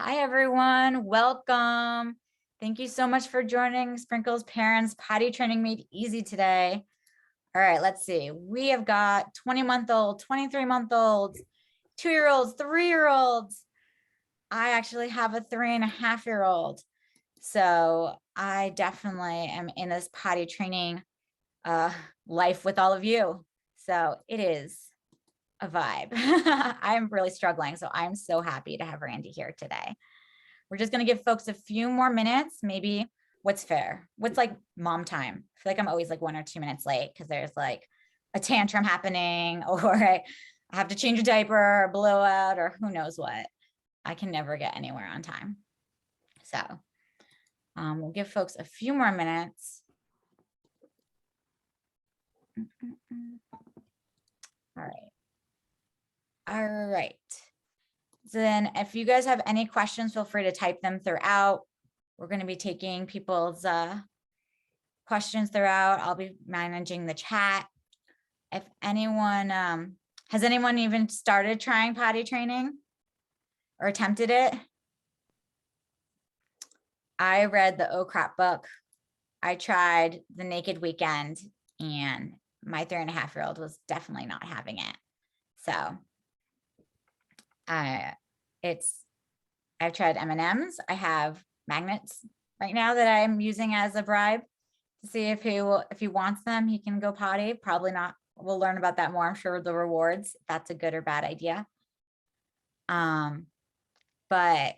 Hi, everyone. Welcome. Thank you so much for joining Sprinkle's Parents Potty Training Made Easy today. All right, let's see. We have got 20-month-old, 23-month-olds, 2-year-olds, 3-year-olds. I actually have a 3.5-year-old. So I definitely am in this potty training life with all of you. So it is a vibe. I'm really struggling. So I'm so happy to have Randi here today. We're just going to give folks a few more minutes, maybe what's fair, what's like mom time. I feel like I'm always like 1 or 2 minutes late because there's like a tantrum happening or I have to change a diaper or blowout or who knows what. I can never get anywhere on time. So we'll give folks a few more minutes. All right. All right. Then if you guys have any questions, feel free to type them throughout. We're going to be taking people's questions throughout. I'll be managing the chat. If anyone, has anyone even started trying potty training or attempted it? I read the Oh Crap book. I tried the Naked Weekend and my 3.5-year-old was definitely not having it. So I've tried M&Ms. I have magnets right now that I'm using as a bribe to see if he wants them, he can go potty. Probably not. We'll learn about that more. I'm sure the rewards, if that's a good or bad idea. But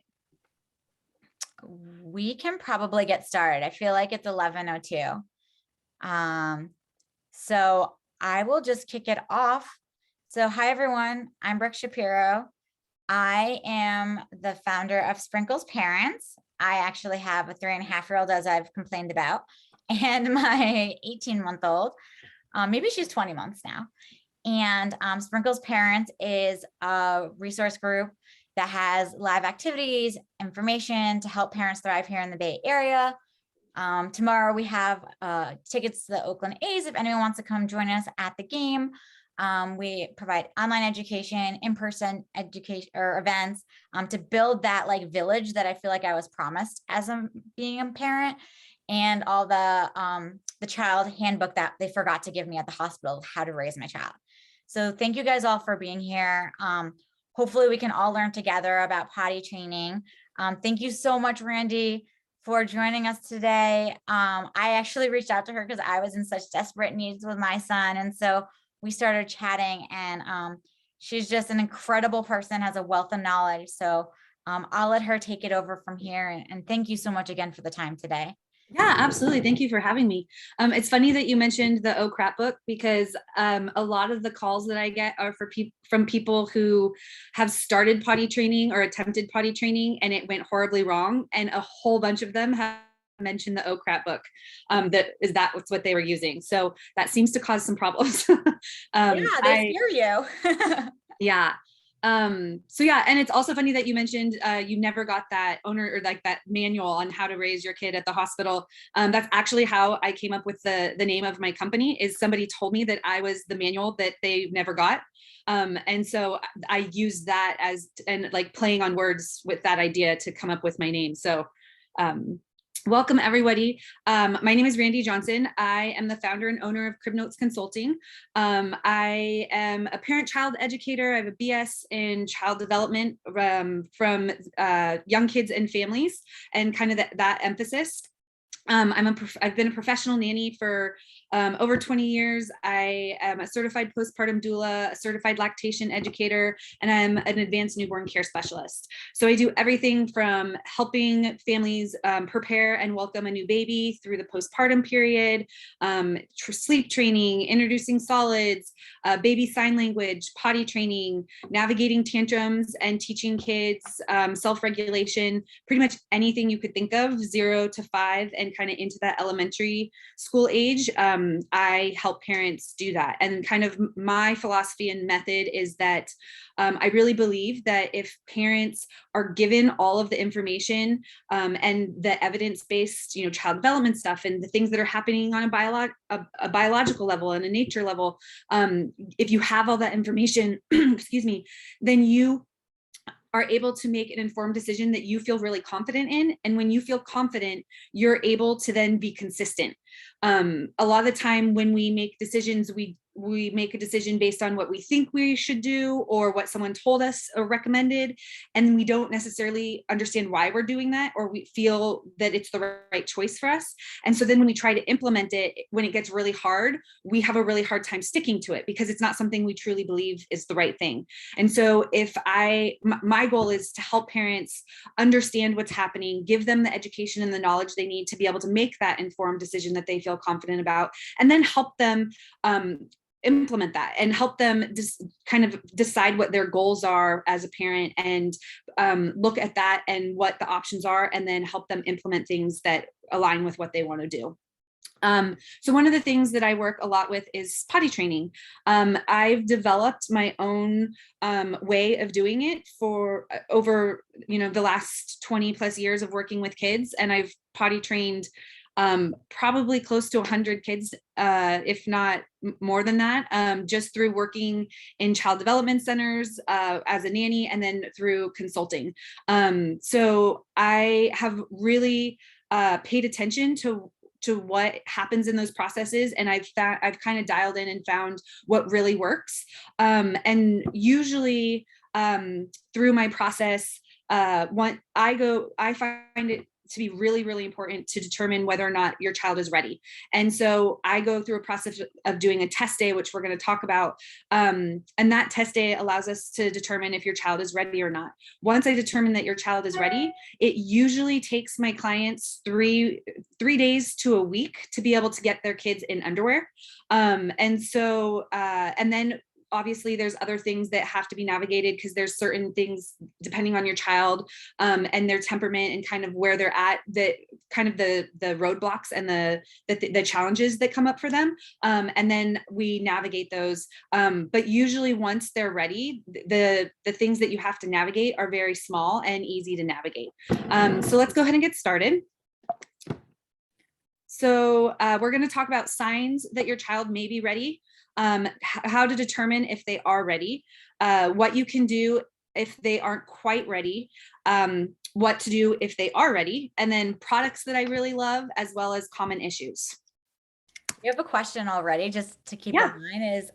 we can probably get started. I feel like it's 11:02. So I will just kick it off. So hi, everyone. I'm Brooke Shapiro. I am the founder of Sprinkle's Parents. I actually have a 3.5-year-old, as I've complained about, and my 18-month-old. Maybe she's 20 months now. And Sprinkle's Parents is a resource group that has live activities, information to help parents thrive here in the Bay Area. Tomorrow we have tickets to the Oakland A's if anyone wants to come join us at the game. We provide online education, in-person education or events to build that like village that I feel like I was promised as being a parent, and all the child handbook that they forgot to give me at the hospital, how to raise my child. So thank you guys all for being here. Hopefully we can all learn together about potty training. Thank you so much, Randi, for joining us today. I actually reached out to her because I was in such desperate needs with my son. And so we started chatting, and she's just an incredible person, has a wealth of knowledge. So I'll let her take it over from here. And thank you so much again for the time today. Yeah, absolutely. Thank you for having me. It's funny that you mentioned the Oh Crap book because a lot of the calls that I get are from people who have started potty training or attempted potty training and it went horribly wrong. And a whole bunch of them have mentioned the Oh Crap book. That's what they were using. So that seems to cause some problems. Yeah, they scare you. Yeah. So yeah, and it's also funny that you mentioned you never got that owner or like that manual on how to raise your kid at the hospital. That's actually how I came up with the name of my company. Is somebody told me that I was the manual that they never got. And so I used that and like playing on words with that idea to come up with my name. So welcome, everybody. My name is Randi Johnson. I am the founder and owner of Crib Notes Consulting. I am a parent-child educator. I have a BS in child development from young kids and families, and kind of that emphasis. I've been a professional nanny for over 20 years. I am a certified postpartum doula, a certified lactation educator, and I'm an advanced newborn care specialist. So I do everything from helping families prepare and welcome a new baby through the postpartum period, sleep training, introducing solids, baby sign language, potty training, navigating tantrums, and teaching kids self-regulation, pretty much anything you could think of, 0 to 5, and kind of into that elementary school age. I help parents do that. And kind of my philosophy and method is that I really believe that if parents are given all of the information and the evidence-based, child development stuff and the things that are happening on a biological level and a nature level, if you have all that information, excuse me, then you are able to make an informed decision that you feel really confident in. And when you feel confident, you're able to then be consistent. A lot of the time when we make decisions, we make a decision based on what we think we should do or what someone told us or recommended, and we don't necessarily understand why we're doing that, or we feel that it's the right choice for us. And so then when we try to implement it, when it gets really hard, we have a really hard time sticking to it because it's not something we truly believe is the right thing. And so my goal is to help parents understand what's happening, give them the education and the knowledge they need to be able to make that informed decision that they feel confident about, and then help them implement that and help them just kind of decide what their goals are as a parent, and look at that and what the options are, and then help them implement things that align with what they want to do. So one of the things that I work a lot with is potty training. I've developed my own way of doing it for over, the last 20 plus years of working with kids, and I've potty trained probably close to 100 kids, if not more than that, just through working in child development centers as a nanny, and then through consulting. So I have really paid attention to what happens in those processes, and I've kind of dialed in and found what really works. And usually through my process, I find it to be really, really important to determine whether or not your child is ready. And so I go through a process of doing a test day, which we're going to talk about. And that test day allows us to determine if your child is ready or not. Once I determine that your child is ready, it usually takes my clients three days to a week to be able to get their kids in underwear. And then obviously there's other things that have to be navigated, because there's certain things depending on your child and their temperament and kind of where they're at, that kind of the roadblocks and the challenges that come up for them. And then we navigate those. But usually once they're ready, the things that you have to navigate are very small and easy to navigate. So let's go ahead and get started. So we're going to talk about signs that your child may be ready, how to determine if they are ready, what you can do if they aren't quite ready, what to do if they are ready, and then products that I really love, as well as common issues. You have a question already, just to keep in mind, is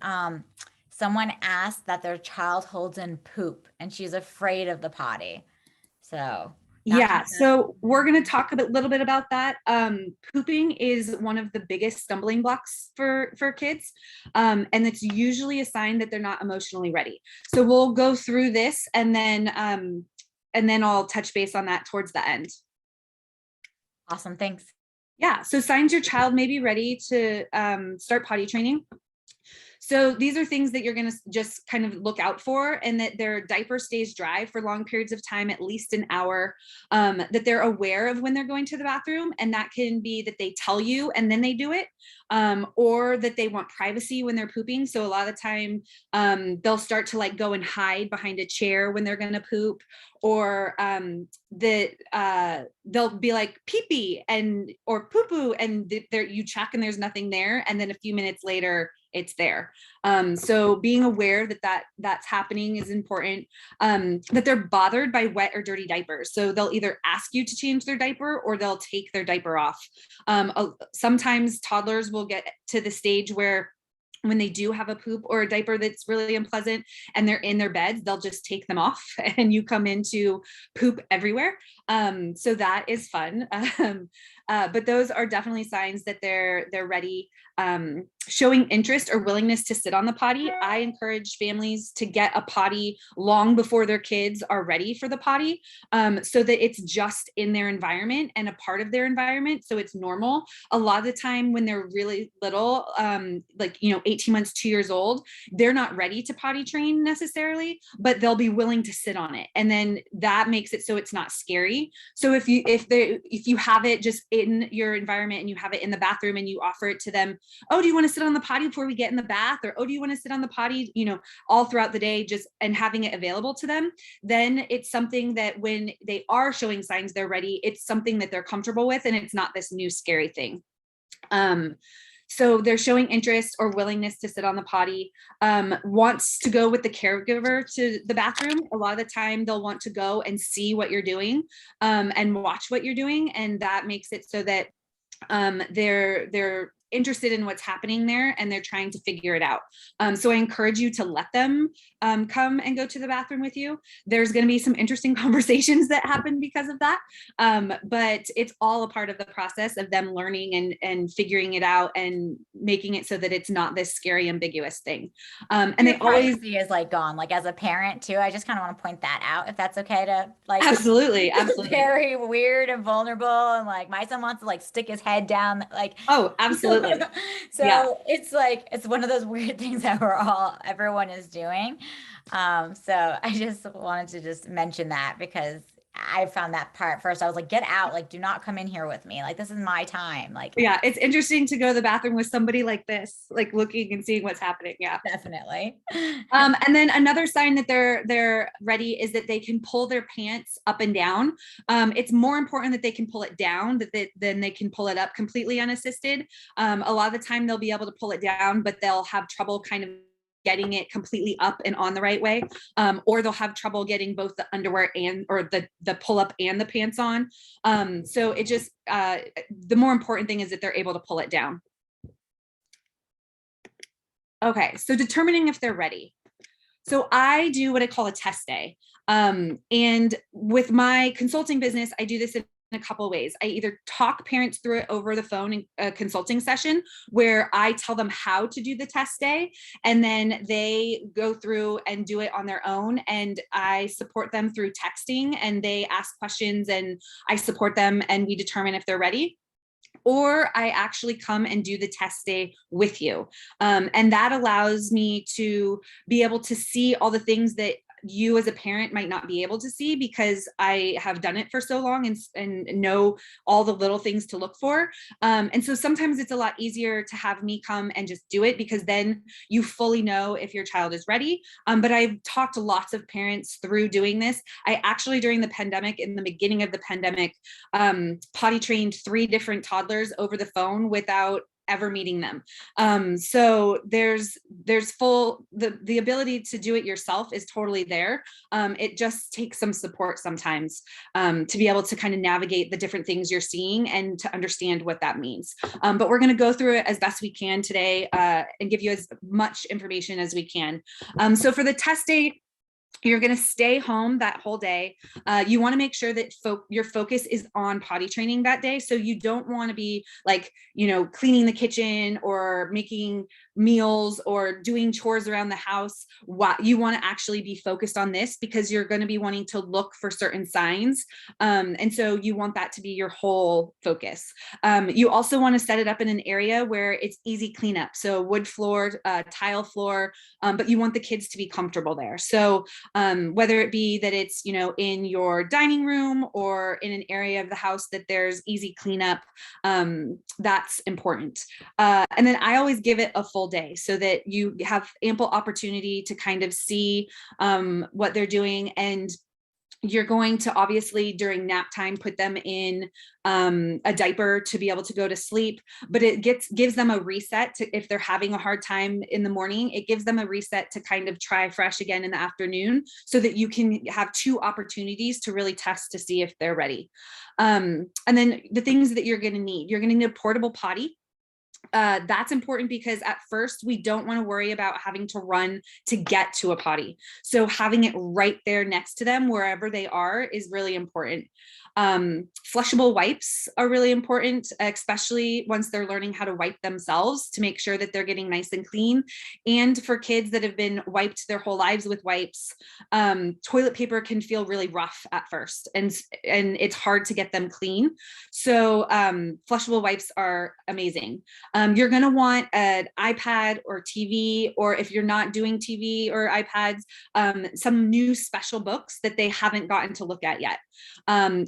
someone asked that their child holds in poop and she's afraid of the potty. So so we're going to talk a little bit about that. Pooping is one of the biggest stumbling blocks for kids. And it's usually a sign that they're not emotionally ready. So we'll go through this, and then I'll touch base on that towards the end. Awesome. Thanks. Yeah. So signs your child may be ready to start potty training. So these are things that you're going to just kind of look out for, and that their diaper stays dry for long periods of time, at least an hour, that they're aware of when they're going to the bathroom. And that can be that they tell you and then they do it, or that they want privacy when they're pooping. So a lot of the time they'll start to like go and hide behind a chair when they're going to poop, or they'll be like pee-pee or poo-poo, and you check and there's nothing there. And then a few minutes later, it's there. So being aware that's happening is important. That they're bothered by wet or dirty diapers. So they'll either ask you to change their diaper, or they'll take their diaper off. Sometimes toddlers will get to the stage where when they do have a poop or a diaper that's really unpleasant and they're in their beds, they'll just take them off and you come into poop everywhere. So that is fun. But those are definitely signs that they're ready. Showing interest or willingness to sit on the potty. I encourage families to get a potty long before their kids are ready for the potty, so that it's just in their environment and a part of their environment. So it's normal. A lot of the time when they're really little, 18 months, 2 years old, they're not ready to potty train necessarily, but they'll be willing to sit on it. And then that makes it so it's not scary. So if you have it just in your environment and you have it in the bathroom and you offer it to them, oh, do you want to sit on the potty before we get in the bath? Or, oh, do you want to sit on the potty, all throughout the day, and having it available to them? Then it's something that when they are showing signs they're ready, it's something that they're comfortable with, and it's not this new scary thing. So they're showing interest or willingness to sit on the potty, wants to go with the caregiver to the bathroom. A lot of the time they'll want to go and see what you're doing, and watch what you're doing. And that makes it so that they're interested in what's happening there and they're trying to figure it out. So I encourage you to let them come and go to the bathroom with you. There's going to be some interesting conversations that happen because of that. But it's all a part of the process of them learning and figuring it out and making it so that it's not this scary, ambiguous thing. And Your they always privacy is like gone, like as a parent too. I just kind of want to point that out, if that's okay to like. absolutely, It's absolutely. very weird and vulnerable, and like my son wants to like stick his head down, like. Oh, absolutely. So Yeah. it's like it's one of those weird things that everyone is doing. So I just wanted to just mention that because I found that part first. I was like, get out, like do not come in here with me. Like this is my time. Like Yeah, it's interesting to go to the bathroom with somebody like this, like looking and seeing what's happening. Yeah. definitely. And then another sign that they're ready is that they can pull their pants up and down. It's more important that they can pull it down than they can pull it up completely unassisted. A lot of the time they'll be able to pull it down, but they'll have trouble kind of getting it completely up and on the right way, or they'll have trouble getting both the underwear or the pull up and the pants on. So it just the more important thing is that they're able to pull it down. Okay, so determining if they're ready. So I do what I call a test day. And with my consulting business, I do this in a couple of ways. I either talk parents through it over the phone in a consulting session where I tell them how to do the test day, and then they go through and do it on their own. And I support them through texting, and they ask questions and I support them and we determine if they're ready. Or I actually come and do the test day with you. And that allows me to be able to see all the things that you as a parent might not be able to see because I have done it for so long and know all the little things to look for. And so sometimes it's a lot easier to have me come and just do it because then you fully know if your child is ready. But I've talked to lots of parents through doing this. I actually, during the pandemic, in the beginning of the pandemic, potty trained 3 different toddlers over the phone without ever meeting them. So there's full, the ability to do it yourself is totally there. It just takes some support sometimes to be able to kind of navigate the different things you're seeing and to understand what that means. But we're going to go through it as best we can today and give you as much information as we can. So for the test day, you're going to stay home that whole day. You want to make sure that your focus is on potty training that day. So you don't want to be like, cleaning the kitchen or making meals or doing chores around the house. You want to actually be focused on this because you're going to be wanting to look for certain signs. And so you want that to be your whole focus. You also want to set it up in an area where it's easy cleanup. So wood floor, tile floor, but you want the kids to be comfortable there. So whether it be that it's, in your dining room or in an area of the house that there's easy cleanup, that's important. And then I always give it a full day so that you have ample opportunity to kind of see what they're doing. And you're going to obviously during nap time put them in a diaper to be able to go to sleep, but it gives them a reset to, if they're having a hard time in the morning, it gives them a reset to kind of try fresh again in the afternoon so that you can have 2 opportunities to really test to see if they're ready. And then the things that you're going to need a portable potty. That's important because at first we don't want to worry about having to run to get to a potty. So having it right there next to them, wherever they are, is really important. Flushable wipes are really important, especially once they're learning how to wipe themselves to make sure that they're getting nice and clean. And for kids that have been wiped their whole lives with wipes, toilet paper can feel really rough at first and it's hard to get them clean. So flushable wipes are amazing. You're going to want an iPad or TV, or if you're not doing TV or iPads, some new special books that they haven't gotten to look at yet.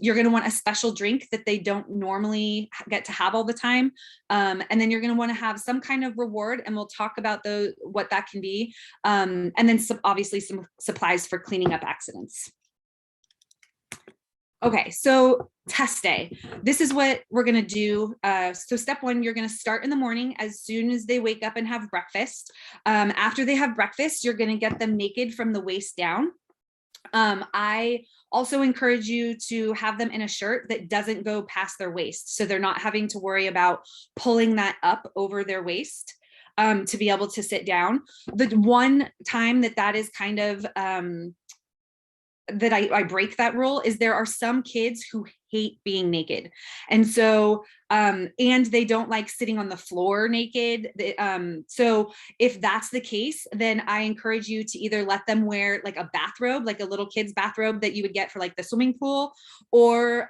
You're going to want a special drink that they don't normally get to have all the time. And then you're going to want to have some kind of reward, and we'll talk about what that can be. And then obviously some supplies for cleaning up accidents. Okay, so test day. This is what we're gonna do. So step one, you're gonna start in the morning as soon as they wake up and have breakfast. After they have breakfast, you're gonna get them naked from the waist down. I also encourage you to have them in a shirt that doesn't go past their waist. So they're not having to worry about pulling that up over their waist to be able to sit down. The one time that is kind of, that I break that rule is there are some kids who hate being naked. And so, and they don't like sitting on the floor naked. So if that's the case, then I encourage you to either let them wear like a bathrobe, like a little kid's bathrobe that you would get for like the swimming pool, or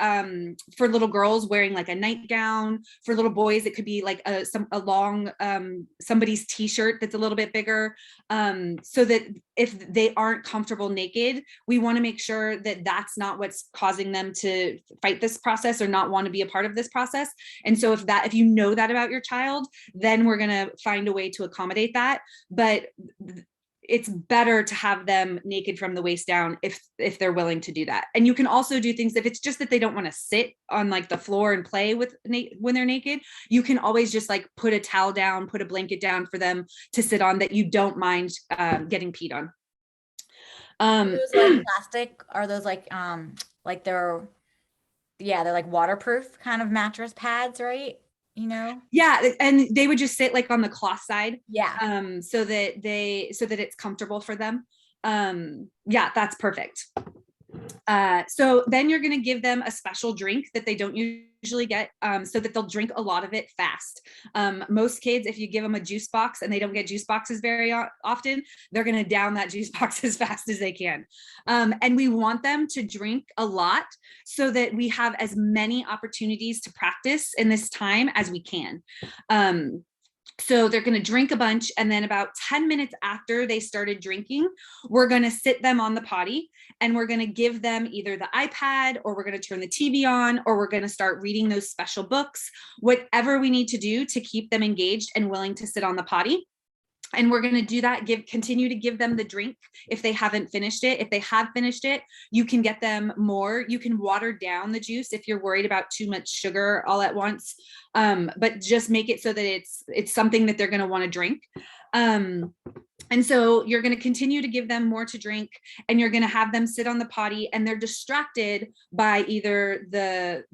for little girls wearing like a nightgown. For little boys, it could be like a long, somebody's t-shirt that's a little bit bigger, so that if they aren't comfortable naked, we want to make sure that that's not what's causing them to fight this process or not want to be a part of this process. And so if you know that about your child, then we're going to find a way to accommodate that. But it's better to have them naked from the waist down if they're willing to do that. And you can also do things if it's just that they don't want to sit on like the floor and play with when they're naked. You can always just like put a towel down, put a blanket down for them to sit on that you don't mind getting peed on. Are those like plastic? Are those like they're like waterproof kind of mattress pads, right? You know? Yeah, and they would just sit like on the cloth side, Yeah. so that it's comfortable for them. Yeah, that's perfect. So then you're going to give them a special drink that they don't usually get, so that they'll drink a lot of it fast. Most kids, if you give them a juice box and they don't get juice boxes very often, they're going to down that juice box as fast as they can. And we want them to drink a lot so that we have as many opportunities to practice in this time as we can. So they're going to drink a bunch, and then about 10 minutes after they started drinking, we're going to sit them on the potty, and we're going to give them either the iPad, or we're going to turn the TV on, or we're going to start reading those special books, whatever we need to do to keep them engaged and willing to sit on the potty. And we're going to do that, continue to give them the drink if they haven't finished it. If they have finished it, you can get them more. You can water down the juice if you're worried about too much sugar all at once, but just make it so that it's something that they're going to want to drink. And so you're going to continue to give them more to drink, and you're going to have them sit on the potty, and they're distracted by either the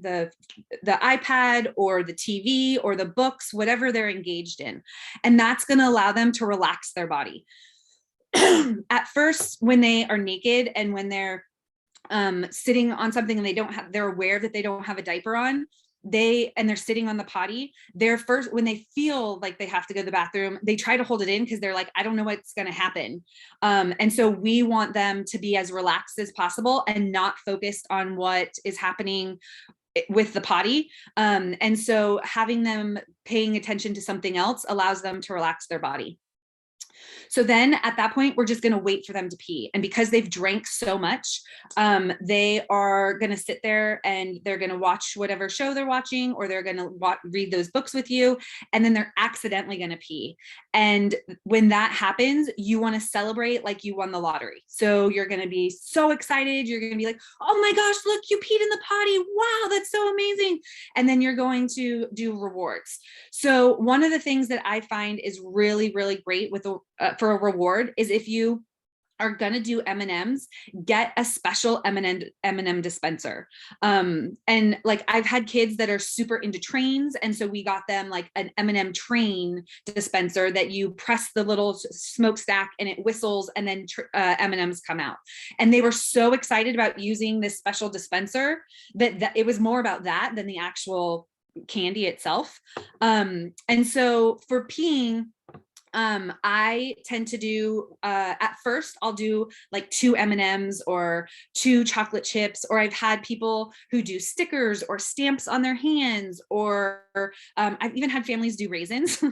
iPad or the TV or the books, whatever they're engaged in. And that's going to allow them to relax their body. At first, when they are naked and when they're sitting on something and they're aware that they don't have a diaper on, they're sitting on the potty, when they feel like they have to go to the bathroom, they try to hold it in because they're like, I don't know what's going to happen. And so we want them to be as relaxed as possible and not focused on what is happening with the potty. And so having them paying attention to something else allows them to relax their body. So then at that point, we're just going to wait for them to pee. And because they've drank so much, they are going to sit there and they're going to watch whatever show they're watching, or they're going to read those books with you. And then they're accidentally going to pee. And when that happens, you want to celebrate like you won the lottery. So you're going to be so excited. You're going to be like, oh my gosh, look, you peed in the potty. Wow, that's so amazing. And then you're going to do rewards. So one of the things that I find is really, really great with for a reward is if you are gonna do M&Ms, get a special M&M dispenser. And like I've had kids that are super into trains, and so we got them like an M&M train dispenser that you press the little smokestack and it whistles, and then M&Ms come out. And they were so excited about using this special dispenser that it was more about that than the actual candy itself. And so for peeing, I tend to do, at first I'll do like 2 M&Ms or 2 chocolate chips, or I've had people who do stickers or stamps on their hands, or I've even had families do raisins.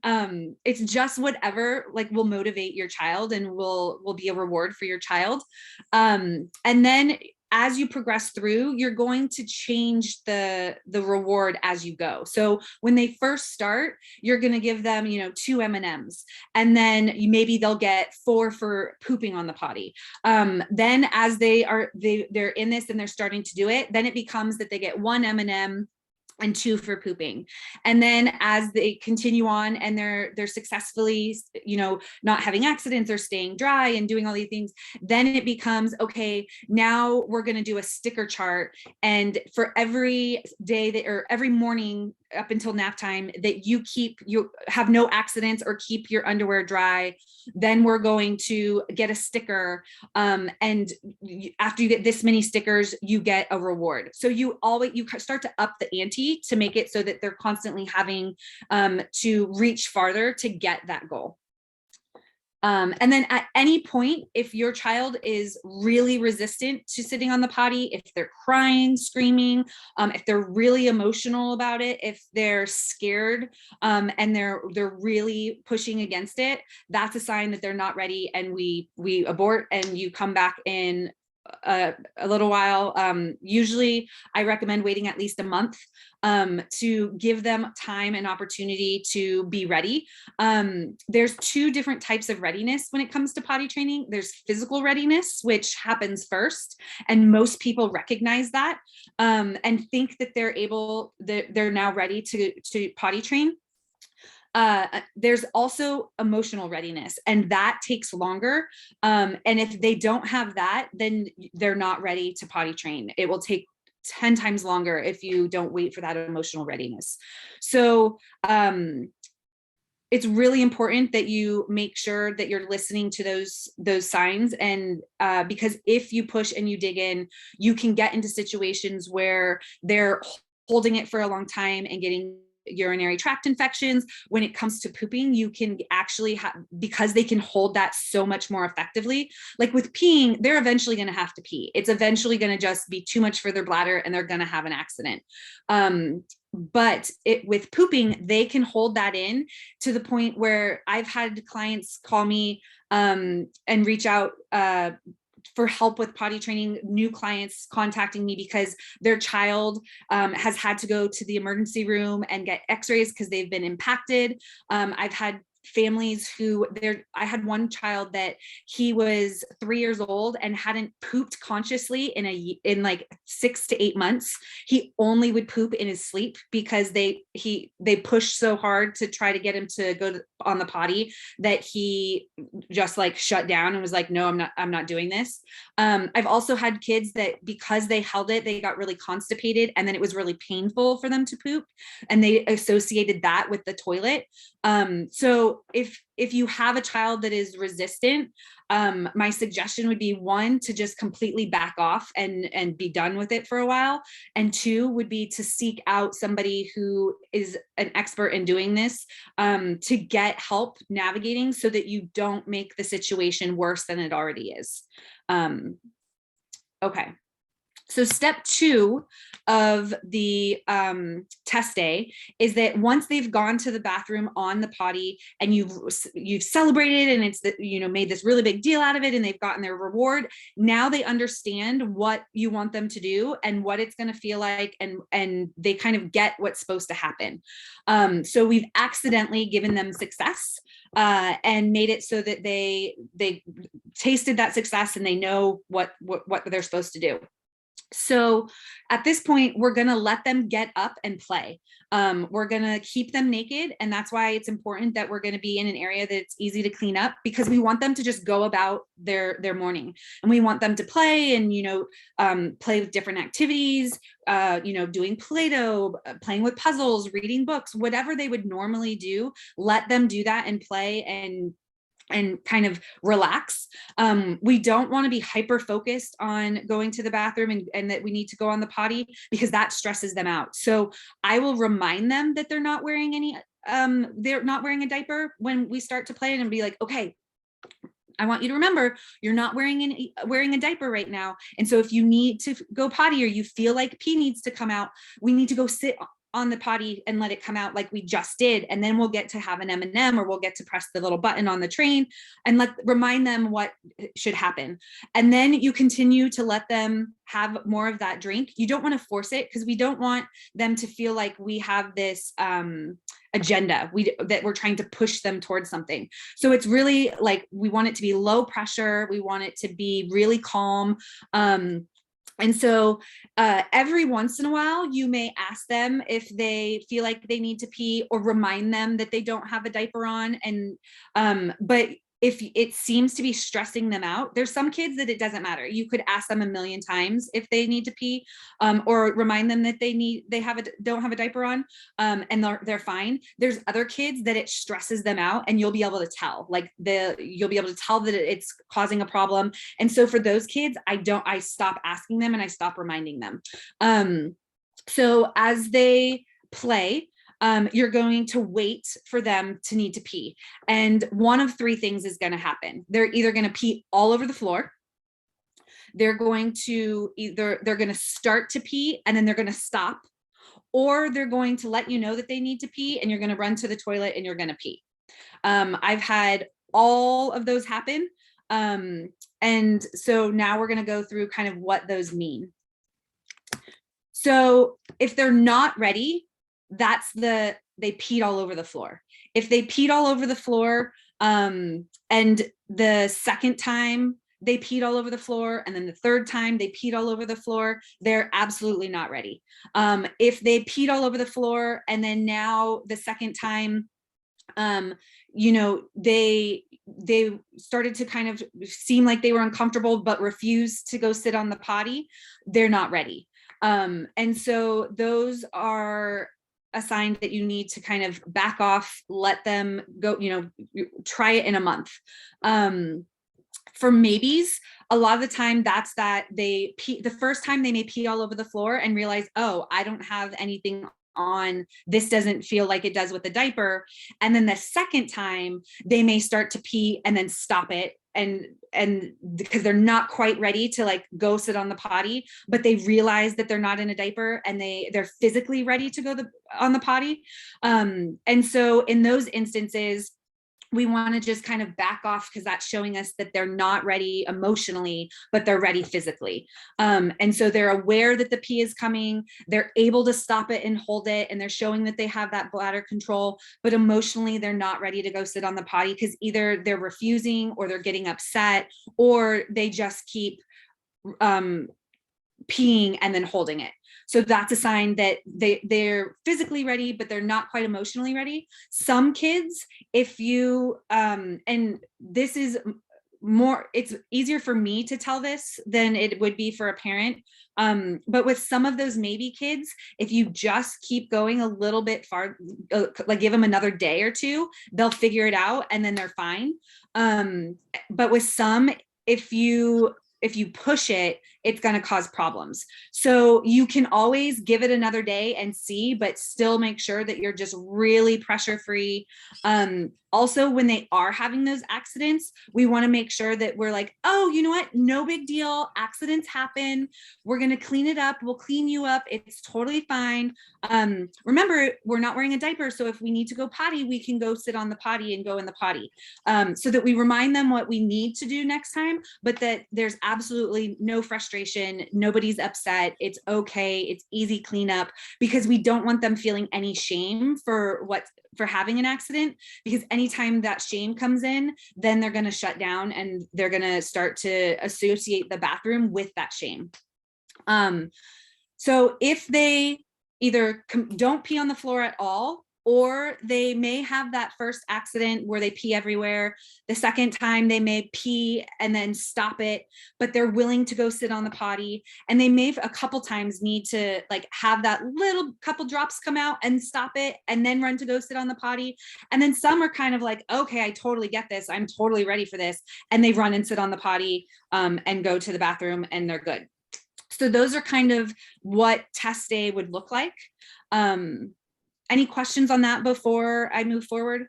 It's just whatever like will motivate your child and will be a reward for your child. And then as you progress through, you're going to change the reward as you go. So when they first start, you're going to give them, 2 M&Ms, and then maybe they'll get 4 for pooping on the potty. Then as they're in this and they're starting to do it, then it becomes that they get 1 M&M and 2 for pooping. And then as they continue on and they're successfully, not having accidents or staying dry and doing all these things, then it becomes, okay, now we're going to do a sticker chart. And for every day or every morning up until nap time that you have no accidents or keep your underwear dry, then we're going to get a sticker. And after you get this many stickers, you get a reward. So you start to up the ante to make it so that they're constantly having to reach farther to get that goal. And then at any point, if your child is really resistant to sitting on the potty, if they're crying, screaming, if they're really emotional about it, if they're scared, and they're really pushing against it, that's a sign that they're not ready, and we abort and you come back in a little while. Usually I recommend waiting at least a month to give them time and opportunity to be ready. There's 2 different types of readiness when it comes to potty training. There's physical readiness, which happens first, and most people recognize that and think that they're now ready to potty train. There's also emotional readiness, and that takes longer. And if they don't have that, then they're not ready to potty train. It will take 10 times longer if you don't wait for that emotional readiness. So it's really important that you make sure that you're listening to those signs. And because if you push and you dig in, you can get into situations where they're holding it for a long time and getting urinary tract infections. When it comes to pooping, you can actually because they can hold that so much more effectively. Like with peeing, they're eventually going to have to pee. It's eventually going to just be too much for their bladder and they're going to have an accident. But with pooping, they can hold that in to the point where I've had clients call me and reach out for help with potty training, new clients contacting me because their child has had to go to the emergency room and get x-rays because they've been impacted. I've had families I had one child that he was 3 years old and hadn't pooped consciously in like 6 to 8 months. He only would poop in his sleep because they pushed so hard to try to get him to go on the potty that he just like shut down and was like, no, I'm not doing this. I've also had kids that because they held it, they got really constipated and then it was really painful for them to poop, and they associated that with the toilet. So if you have a child that is resistant, my suggestion would be 1, to just completely back off and be done with it for a while. And 2 would be to seek out somebody who is an expert in doing this, to get help navigating so that you don't make the situation worse than it already is. Okay. So step 2 of the test day is that once they've gone to the bathroom on the potty and you've celebrated and it's made this really big deal out of it and they've gotten their reward, now they understand what you want them to do and what it's going to feel like, and they kind of get what's supposed to happen. So we've accidentally given them success and made it so that they tasted that success and they know what they're supposed to do. So at this point, we're going to let them get up and play. We're going to keep them naked. And that's why it's important that we're going to be in an area that's easy to clean up, because we want them to just go about their morning, and we want them to play and, play with different activities, doing Play-Doh, playing with puzzles, reading books, whatever they would normally do. Let them do that and play and kind of relax. We don't want to be hyper focused on going to the bathroom and that we need to go on the potty, because that stresses them out. So I will remind them that they're not wearing a diaper when we start to play, and be like, okay, I want you to remember you're not wearing a diaper right now. And so if you need to go potty or you feel like pee needs to come out, we need to go sit on the potty and let it come out like we just did, and then we'll get to have an M&M, or we'll get to press the little button on the train and remind them what should happen. And then you continue to let them have more of that drink. You don't want to force it, because we don't want them to feel like we have this agenda that we're trying to push them towards something. So it's really like, we want it to be low pressure. We want it to be really calm. And so every once in a while, you may ask them if they feel like they need to pee, or remind them that they don't have a diaper on. And but if it seems to be stressing them out, there's some kids that it doesn't matter. You could ask them a million times if they need to pee, or remind them that they don't have a diaper on, and they're fine. There's other kids that it stresses them out, and you'll be able to tell, you'll be able to tell that it's causing a problem. And so for those kids, I stop asking them and I stop reminding them. So as they play, you're going to wait for them to need to pee. And one of three things is going to happen. They're either going to pee all over the floor. They're going to start to pee and then they're going to stop, or they're going to let you know that they need to pee and you're going to run to the toilet and you're going to pee. I've had all of those happen. And so now we're going to go through kind of what those mean. So if they're not ready, they peed all over the floor. If they peed all over the floor, and the second time they peed all over the floor, and then the third time they peed all over the floor, they're absolutely not ready. If they peed all over the floor, and then now the second time, they started to kind of seem like they were uncomfortable, but refused to go sit on the potty, they're not ready. And so those are a sign that you need to kind of back off, let them go, try it in a month. For maybes, a lot of the time that's that they pee the first time, they may pee all over the floor and realize, oh, I don't have anything on, this doesn't feel like it does with the diaper. And then the second time they may start to pee and then stop it, and because they're not quite ready to like go sit on the potty, but they realize that they're not in a diaper and they're physically ready to go on the potty. And so in those instances, we want to just kind of back off, because that's showing us that they're not ready emotionally, but they're ready physically. And so they're aware that the pee is coming, they're able to stop it and hold it, and they're showing that they have that bladder control, but emotionally they're not ready to go sit on the potty, because either they're refusing, or they're getting upset, or they just keep peeing and then holding it. So that's a sign that they're physically ready, but they're not quite emotionally ready. Some kids, if you, and this is more, it's easier for me to tell this than it would be for a parent. But with some of those maybe kids, if you just keep going a little bit far, like give them another day or two, they'll figure it out and then they're fine. But with some, if you push it, it's going to cause problems. So you can always give it another day and see, but still make sure that you're just really pressure free. Also, when they are having those accidents, we want to make sure that we're like, oh, you know what? No big deal. Accidents happen. We're going to clean it up. We'll clean you up. It's totally fine. Remember, we're not wearing a diaper. So if we need to go potty, we can go sit on the potty and go in the potty. So that we remind them what we need to do next time, but that there's absolutely no frustration. Nobody's upset. It's okay. It's easy cleanup, because we don't want them feeling any shame for having an accident, because anytime that shame comes in, then they're going to shut down and they're going to start to associate the bathroom with that shame. So if they either don't pee on the floor at all, or they may have that first accident where they pee everywhere, the second time they may pee and then stop it, but they're willing to go sit on the potty, and they may a couple times need to like have that little couple drops come out and stop it and then run to go sit on the potty. And then some are kind of like, okay, I totally get this, I'm totally ready for this, and they run and sit on the potty and go to the bathroom and they're good. So those are kind of what test day would look like. Any questions on that before I move forward?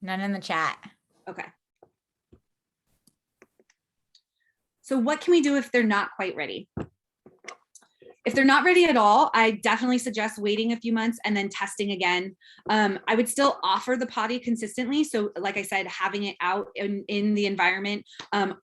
None in the chat. Okay. So what can we do if they're not quite ready? If they're not ready at all, I definitely suggest waiting a few months and then testing again. I would still offer the potty consistently. So like I said, having it out in the environment,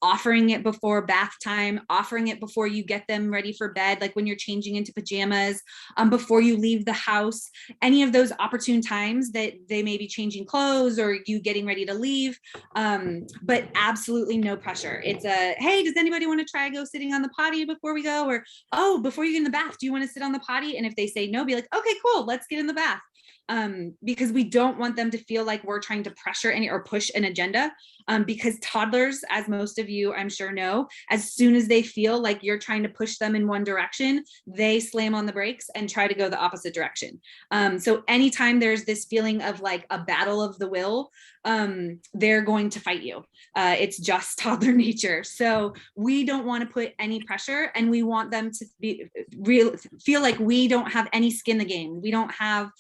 offering it before bath time, offering it before you get them ready for bed, like when you're changing into pajamas, before you leave the house, any of those opportune times that they may be changing clothes or you getting ready to leave. But absolutely no pressure. It's a, hey, does anybody want to try go sitting on the potty before we go? Or, oh, before you get in the bath, do you want to sit on the potty? And if they say no, be like, okay, cool, let's get in the bath. Because we don't want them to feel like we're trying to pressure any or push an agenda. Because toddlers, as most of you I'm sure know, as soon as they feel like you're trying to push them in one direction, they slam on the brakes and try to go the opposite direction. So anytime there's this feeling of like a battle of the will, they're going to fight you. It's just toddler nature. So we don't want to put any pressure, and we want them to feel like we don't have any skin in the game. We don't have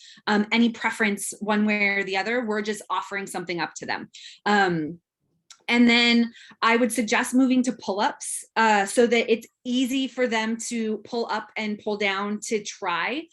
any preference one way or the other. We're just offering something up to them. And then I would suggest moving to pull-ups so that it's easy for them to pull up and pull down to try.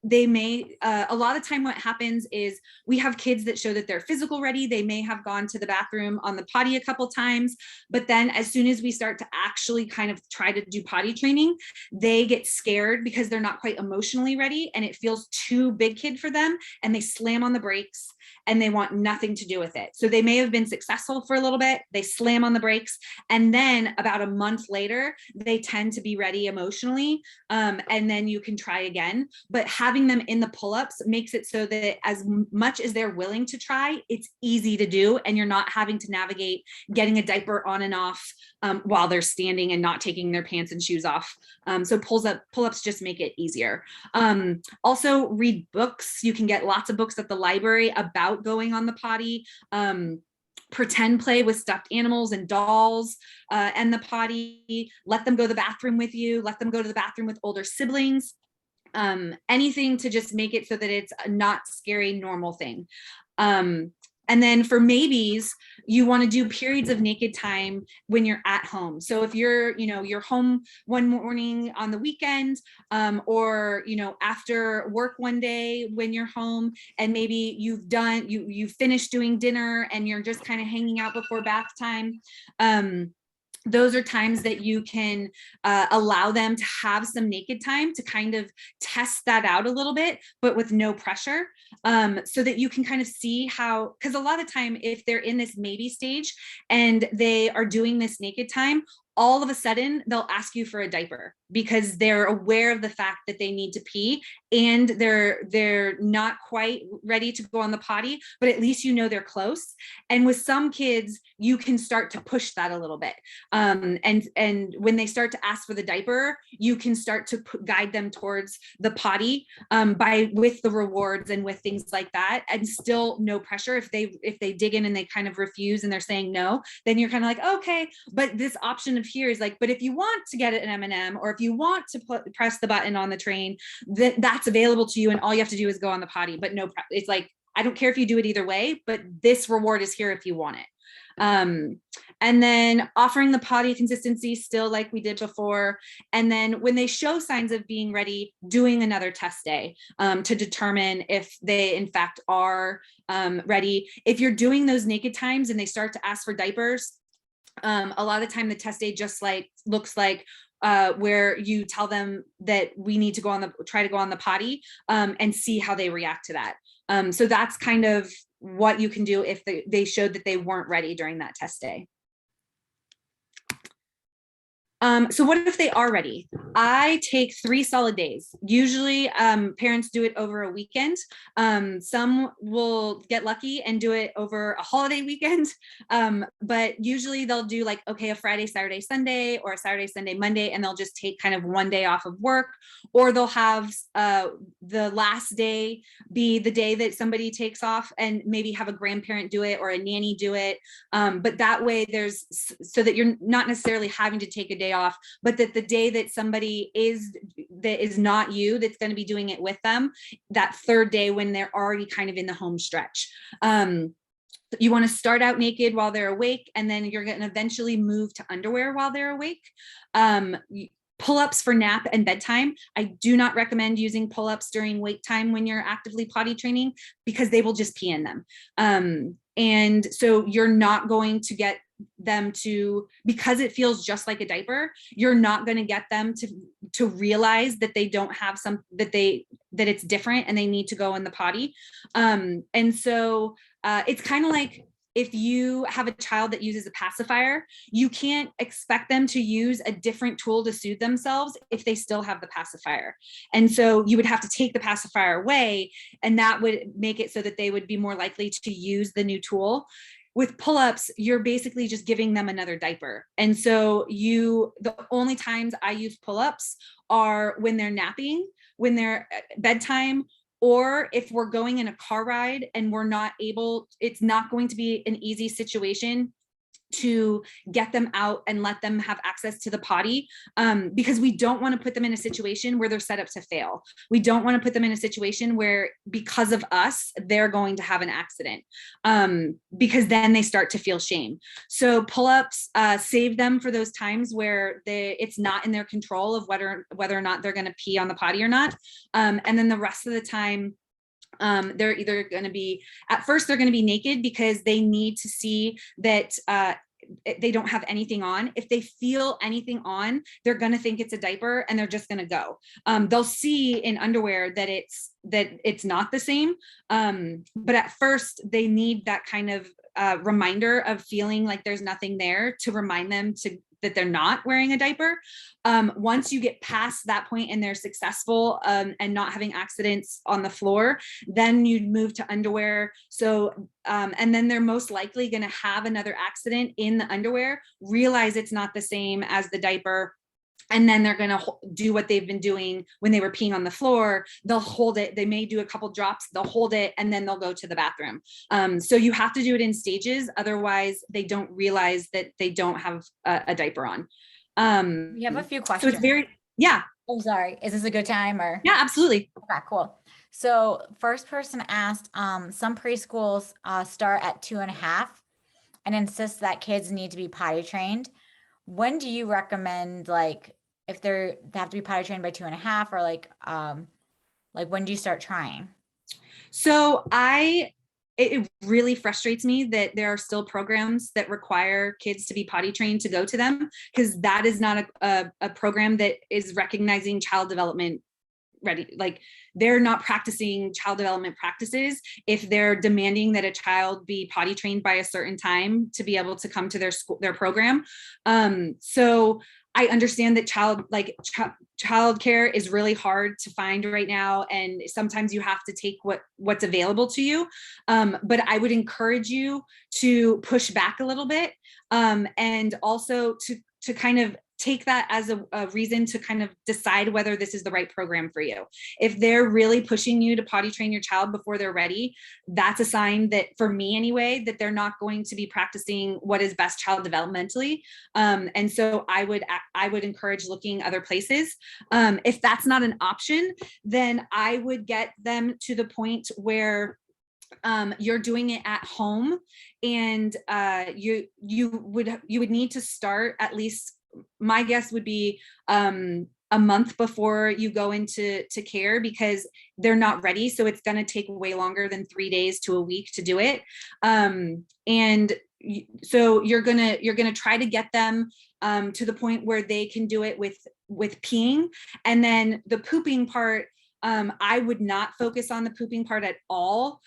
They may, a lot of time what happens is we have kids that show that they're physical ready. They may have gone to the bathroom on the potty a couple times, but then as soon as we start to actually kind of try to do potty training, they get scared because they're not quite emotionally ready and it feels too big kid for them, and they slam on the brakes and they want nothing to do with it. So they may have been successful for a little bit, they slam on the brakes, and then about a month later, they tend to be ready emotionally, and then you can try again. But having them in the pull-ups makes it so that as much as they're willing to try, it's easy to do, and you're not having to navigate getting a diaper on and off while they're standing and not taking their pants and shoes off. So pull-ups just make it easier. Also read books. You can get lots of books at the library about going on the potty. Pretend play with stuffed animals and dolls and the potty. Let them go to the bathroom with you. Let them go to the bathroom with older siblings. Anything to just make it so that it's a not scary, normal thing. And then for maybes, you want to do periods of naked time when you're at home. So if you're home one morning on the weekend, or, after work one day when you're home and maybe you've finished doing dinner and you're just kind of hanging out before bath time. Those are times that you can allow them to have some naked time to kind of test that out a little bit, but with no pressure, so that you can kind of see how, because a lot of time if they're in this maybe stage and they are doing this naked time, all of a sudden they'll ask you for a diaper because they're aware of the fact that they need to pee and they're not quite ready to go on the potty, but at least they're close. And with some kids, you can start to push that a little bit. And when they start to ask for the diaper, you can start to guide them towards the potty with the rewards and with things like that, and still no pressure. If they dig in and they kind of refuse and they're saying no, then you're kind of like, okay, but this option of here is like, but if you want to get an M&M, or if you want to press the button on the train, that's available to you, and all you have to do is go on the potty. But no, it's like, I don't care if you do it either way, but this reward is here if you want it. And then offering the potty consistency still like we did before. And then when they show signs of being ready, doing another test day to determine if they in fact are ready. If you're doing those naked times and they start to ask for diapers, a lot of the time the test day just looks like where you tell them that we need to try to go on the potty and see how they react to that. So that's kind of what you can do if they showed that they weren't ready during that test day. So what if they are ready? I take 3 solid days. Usually parents do it over a weekend. Some will get lucky and do it over a holiday weekend. But usually they'll do like, okay, a Friday, Saturday, Sunday, or a Saturday, Sunday, Monday, and they'll just take kind of one day off of work, or they'll have the last day be the day that somebody takes off and maybe have a grandparent do it or a nanny do it. But that way so that you're not necessarily having to take a day off, but that the day that somebody that is not you that's going to be doing it with them, that third day when they're already kind of in the home stretch. You want to start out naked while they're awake, and then you're going to eventually move to underwear while they're awake. Pull-ups for nap and bedtime. I do not recommend using pull-ups during wake time when you're actively potty training, because they will just pee in them. And so you're not going to get them to, because it feels just like a diaper, you're not going to get them to realize that they don't have that it's different and they need to go in the potty. And so it's kind of like, if you have a child that uses a pacifier, you can't expect them to use a different tool to soothe themselves if they still have the pacifier. And so you would have to take the pacifier away, and that would make it so that they would be more likely to use the new tool. With pull-ups, you're basically just giving them another diaper. And so the only times I use pull-ups are when they're napping, when they're bedtime, or if we're going in a car ride and it's not going to be an easy situation to get them out and let them have access to the potty, because we don't want to put them in a situation where they're set up to fail. We don't want to put them in a situation where, because of us, they're going to have an accident, because then they start to feel shame. So pull-ups save them for those times where it's not in their control of whether or not they're going to pee on the potty or not. And then the rest of the time, they're either going to be, at first they're going to be naked because they need to see that they don't have anything on. If they feel anything on, they're going to think it's a diaper and they're just going to go. They'll see in underwear that it's not the same. But at first they need that kind of reminder of feeling like there's nothing there to remind them that they're not wearing a diaper. Once you get past that point and they're successful and not having accidents on the floor, then you move to underwear. So, and then they're most likely going to have another accident in the underwear, realize it's not the same as the diaper. And then they're going to do what they've been doing when they were peeing on the floor. They'll hold it. They may do a couple drops, they'll hold it, and then they'll go to the bathroom. So you have to do it in stages. Otherwise, they don't realize that they don't have a diaper on. We have a few questions. So it's yeah. Oh, sorry. Is this a good time or? Yeah, absolutely. Okay, cool. So first person asked, some preschools start at 2.5 and insist that kids need to be potty trained. When do you recommend, like, if they have to be potty trained by 2.5, or like when do you start trying? So it really frustrates me that there are still programs that require kids to be potty trained to go to them, because that is not a program that is recognizing child development ready. Like, they're not practicing child development practices if they're demanding that a child be potty trained by a certain time to be able to come to their program. So I understand that child care is really hard to find right now, and sometimes you have to take what's available to you. But I would encourage you to push back a little bit, and also to kind of take that as a reason to kind of decide whether this is the right program for you. If they're really pushing you to potty train your child before they're ready, that's a sign that, for me anyway, that they're not going to be practicing what is best child developmentally. And so I would encourage looking other places. If that's not an option, then I would get them to the point where you're doing it at home, and you would need to start, at least my guess would be a month before you go into care, because they're not ready. So it's going to take way longer than 3 days to a week to do it. And so you're gonna try to get them to the point where they can do it with peeing. And then the pooping part, I would not focus on the pooping part at all,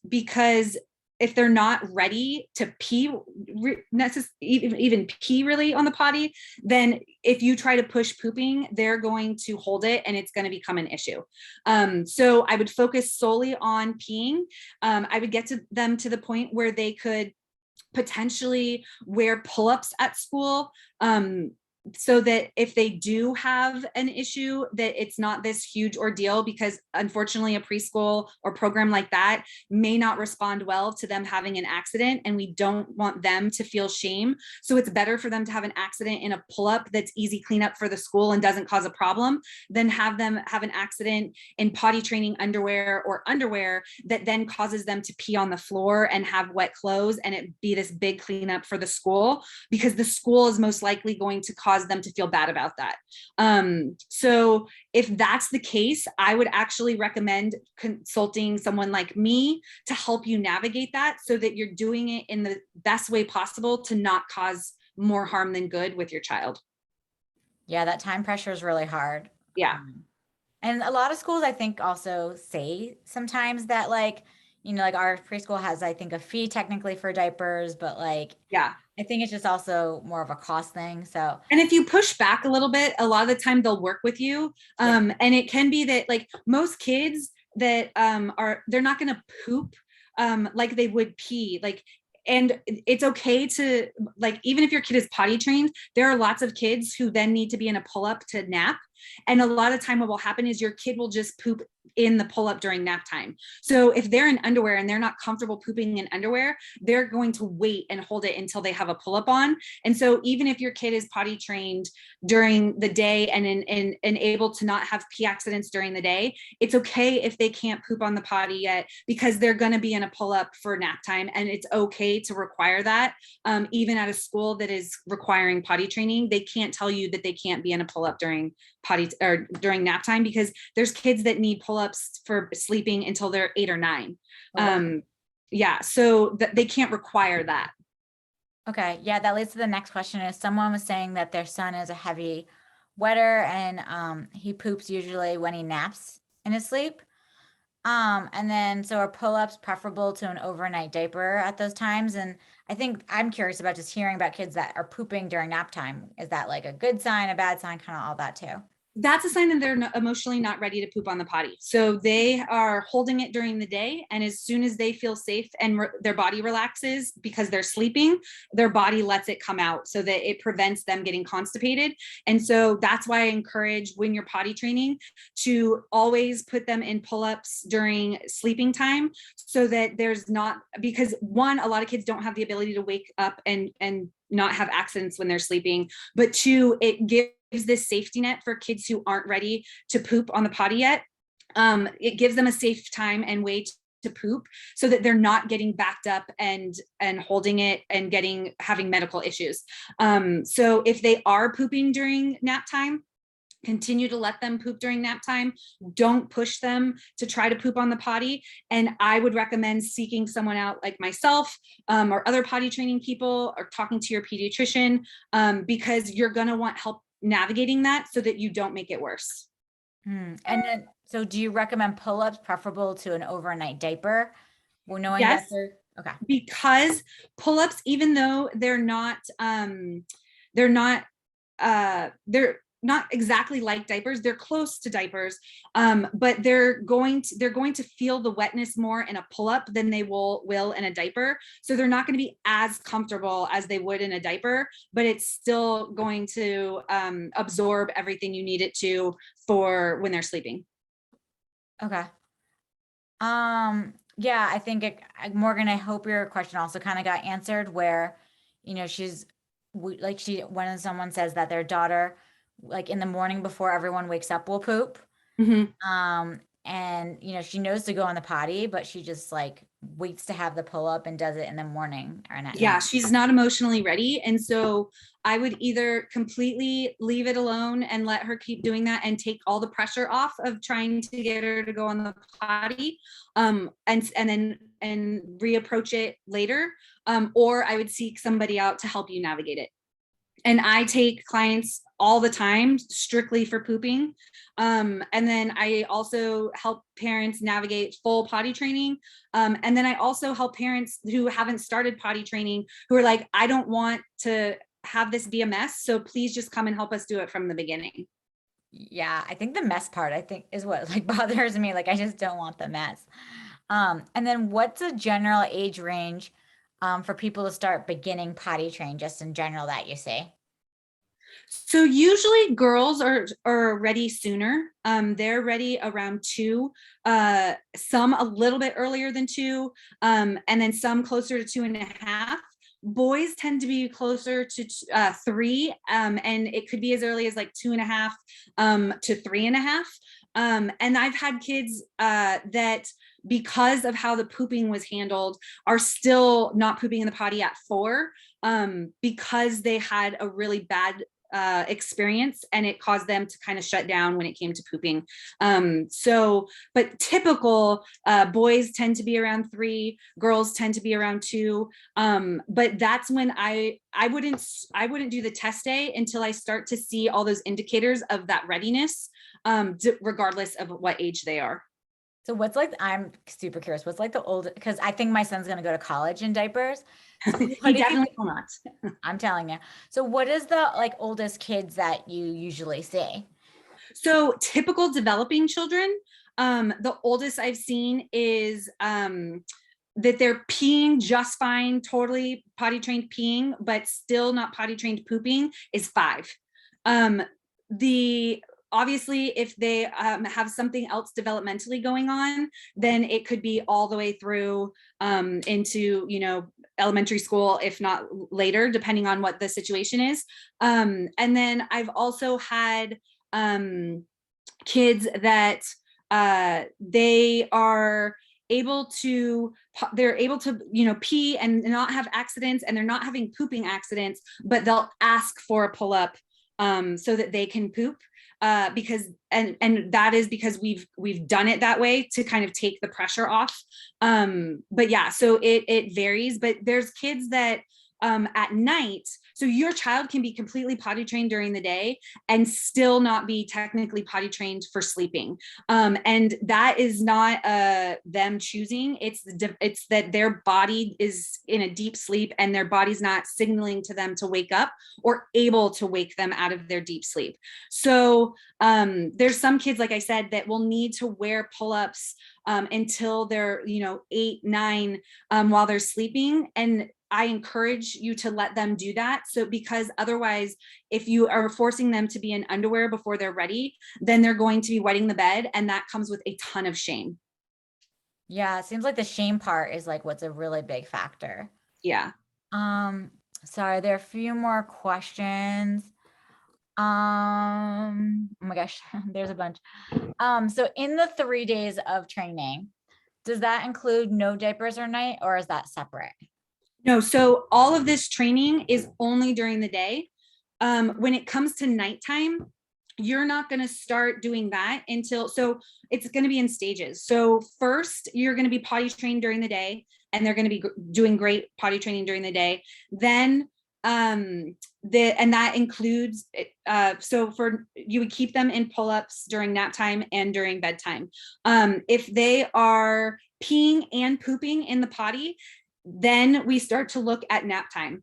because if they're not ready to pee, even pee really on the potty, then if you try to push pooping, they're going to hold it and it's going to become an issue. So I would focus solely on peeing. I would get them to the point where they could potentially wear pull-ups at school. so that if they do have an issue, that it's not this huge ordeal, because unfortunately a preschool or program like that may not respond well to them having an accident, and we don't want them to feel shame. So it's better for them to have an accident in a pull-up that's easy cleanup for the school and doesn't cause a problem than have them have an accident in potty training underwear or underwear that then causes them to pee on the floor and have wet clothes and it be this big cleanup for the school, because the school is most likely going to cause them to feel bad about that. So if that's the case, I would actually recommend consulting someone like me to help you navigate that, so that you're doing it in the best way possible to not cause more harm than good with your child. Yeah, that time pressure is really hard. Yeah. And a lot of schools, I think, also say sometimes that, like, like our preschool has, I think, a fee technically for diapers, but like, Yeah. I think it's just also more of a cost thing. So, And if you push back a little bit, a lot of the time they'll work with you. yeah. And it can be that, like, most kids that they're not going to poop like they would pee. Like, and it's okay to, like, even if your kid is potty trained, there are lots of kids who then need to be in a pull-up to nap. And a lot of time what will happen is your kid will just poop in the pull-up during nap time. So if they're in underwear and they're not comfortable pooping in underwear, they're going to wait and hold it until they have a pull-up on. And so even if your kid is potty trained during the day and able to not have pee accidents during the day, it's okay if they can't poop on the potty yet, because they're going to be in a pull-up for nap time. And it's okay to require that. Even at a school that is requiring potty training, they can't tell you that they can't be in a pull-up during potty or during nap time, because there's kids that need pull-ups for sleeping until they're 8 or 9. Oh, wow. Yeah, so they can't require that. Okay. Yeah, that leads to the next question. Is someone was saying that their son is a heavy wetter and he poops usually when he naps in his sleep. And then so are pull-ups preferable to an overnight diaper at those times? And I think I'm curious about just hearing about kids that are pooping during nap time. Is that like a good sign, a bad sign, kind of all that too? That's a sign that they're emotionally not ready to poop on the potty. So they are holding it during the day. And as soon as they feel safe and their body relaxes because they're sleeping, their body lets it come out so that it prevents them getting constipated. And so that's why I encourage, when you're potty training, to always put them in pull-ups during sleeping time, so that there's not, because one, a lot of kids don't have the ability to wake up and not have accidents when they're sleeping. But two, it gives this safety net for kids who aren't ready to poop on the potty yet. It gives them a safe time and way to poop, so that they're not getting backed up and holding it and having medical issues. So if they are pooping during nap time, continue to let them poop during nap time. Don't push them to try to poop on the potty. And I would recommend seeking someone out like myself, or other potty training people, or talking to your pediatrician, because you're going to want help navigating that so that you don't make it worse. And then, so do you recommend pull-ups preferable to an overnight diaper? Well, knowing that Yes, okay. because pull-ups, even though they're not they're not exactly like diapers, they're close to diapers, but they're going to feel the wetness more in a pull-up than they will in a diaper. So they're not going to be as comfortable as they would in a diaper, but it's still going to absorb everything you need it to for when they're sleeping. Okay. Yeah, I think Morgan, I hope your question also kind of got answered where, she's like when someone says that their daughter, like in the morning before everyone wakes up, will poop. Mm-hmm. And she knows to go on the potty, but she just like waits to have the pull up and does it in the morning or at Yeah, night. she's not emotionally ready. And so I would either completely leave it alone and let her keep doing that and take all the pressure off of trying to get her to go on the potty, and then reapproach it later. Or I would seek somebody out to help you navigate it. And I take clients all the time strictly for pooping. And then I also help parents navigate full potty training. And then I also help parents who haven't started potty training, who are like, I don't want to have this be a mess, so please just come and help us do it from the beginning. Yeah, I think the mess part, I think, is what like bothers me. Like I just don't want the mess. And then what's a general age range for people to start beginning potty train, just in general, that you see? So usually girls are ready sooner. They're ready around 2, some a little bit earlier than 2, and then some closer to 2.5. Boys tend to be closer to 3, and it could be as early as like 2.5 to 3.5. And I've had kids that, because of how the pooping was handled, are still not pooping in the potty at 4, because they had a really bad experience and it caused them to kind of shut down when it came to pooping. But typical boys tend to be around 3, girls tend to be around 2. But that's when I wouldn't do the test day until I start to see all those indicators of that readiness, regardless of what age they are. So what's like, I'm super curious, what's like the old, because I think my son's going to go to college in diapers. So He what do you, definitely will not. I'm telling you. So what is the like oldest kids that you usually see? So typical developing children, the oldest I've seen is that they're peeing just fine, totally potty trained peeing, but still not potty trained pooping, is 5. The Obviously, if they have something else developmentally going on, then it could be all the way through into, elementary school, if not later, depending on what the situation is. And then I've also had kids that they are they're able to pee and not have accidents, and they're not having pooping accidents, but they'll ask for a pull-up so that they can poop, because and that is because we've done it that way to kind of take the pressure off. But yeah, so it varies, but there's kids that at night, so your child can be completely potty trained during the day and still not be technically potty trained for sleeping, and that is not them choosing. It's that their body is in a deep sleep and their body's not signaling to them to wake up or able to wake them out of their deep sleep. So there's some kids, like I said, that will need to wear pull-ups until they're 8, 9, while they're sleeping, and I encourage you to let them do that. So, because otherwise, if you are forcing them to be in underwear before they're ready, then they're going to be wetting the bed, and that comes with a ton of shame. Yeah, it seems like the shame part is like what's a really big factor. Yeah. Um, Sorry, there are a few more questions. Oh my gosh, there's a bunch. So in the 3 days of training, does that include no diapers or night, or is that separate? No, so all of this training is only during the day. When it comes to nighttime, you're not going to start doing that until, so it's going to be in stages. So first, you're going to be potty trained during the day, and they're going to be doing great potty training during the day. Then and that includes so for you would keep them in pull-ups during nap time and during bedtime. If they are peeing and pooping in the potty, then we start to look at nap time.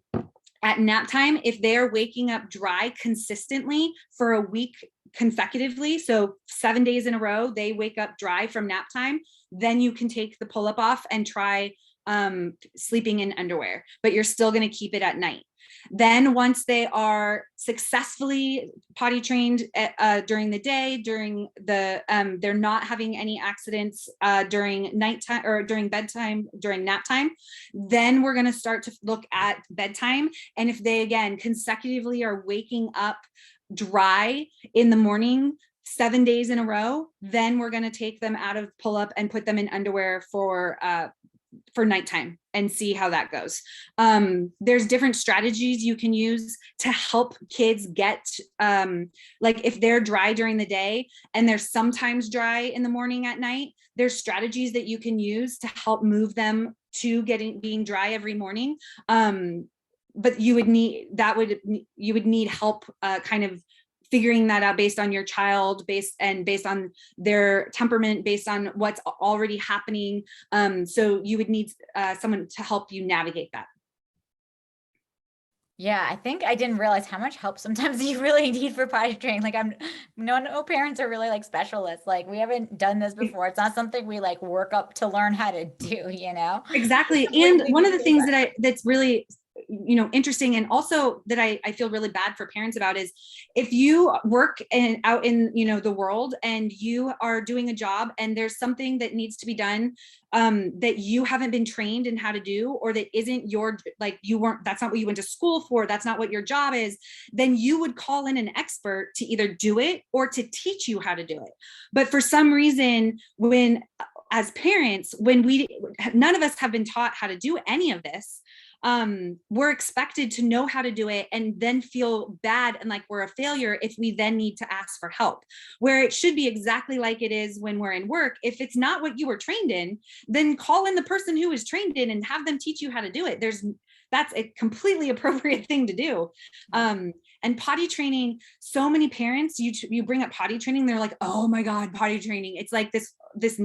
At nap time, if they're waking up dry consistently for a week consecutively, so 7 days in a row, they wake up dry from nap time, then you can take the pull-up off and try sleeping in underwear, but you're still going to keep it at night. Then once they are successfully potty trained during the day, during the they're not having any accidents during nighttime or during bedtime, during nap time, then we're going to start to look at bedtime. And if they again consecutively are waking up dry in the morning 7 days in a row, then we're going to take them out of pull up and put them in underwear for nighttime and see how that goes. There's different strategies you can use to help kids get, like if they're dry during the day and they're sometimes dry in the morning at night, there's strategies that you can use to help move them to being dry every morning. But you would need help kind of figuring that out based on your child, based on their temperament, based on what's already happening. So you would need someone to help you navigate that. Yeah, I think I didn't realize how much help sometimes you really need for potty training. Like no parents are really like specialists. Like we haven't done this before. It's not something we like work up to learn how to do, Exactly. And Completely one of the new things to us. that's really interesting, and also that I feel really bad for parents about, is if you work out in the world and you are doing a job and there's something that needs to be done that you haven't been trained in how to do, or that isn't your, like, that's not what you went to school for, that's not what your job is, then you would call in an expert to either do it or to teach you how to do it. But for some reason, as parents, none of us have been taught how to do any of this, we're expected to know how to do it and then feel bad and like we're a failure if we then need to ask for help, where it should be exactly like it is when we're in work. If it's not what you were trained in, then call in the person who is trained in and have them teach you how to do it. That's a completely appropriate thing to do. And potty training, so many parents, you bring up potty training, they're like, oh my God, potty training. It's like this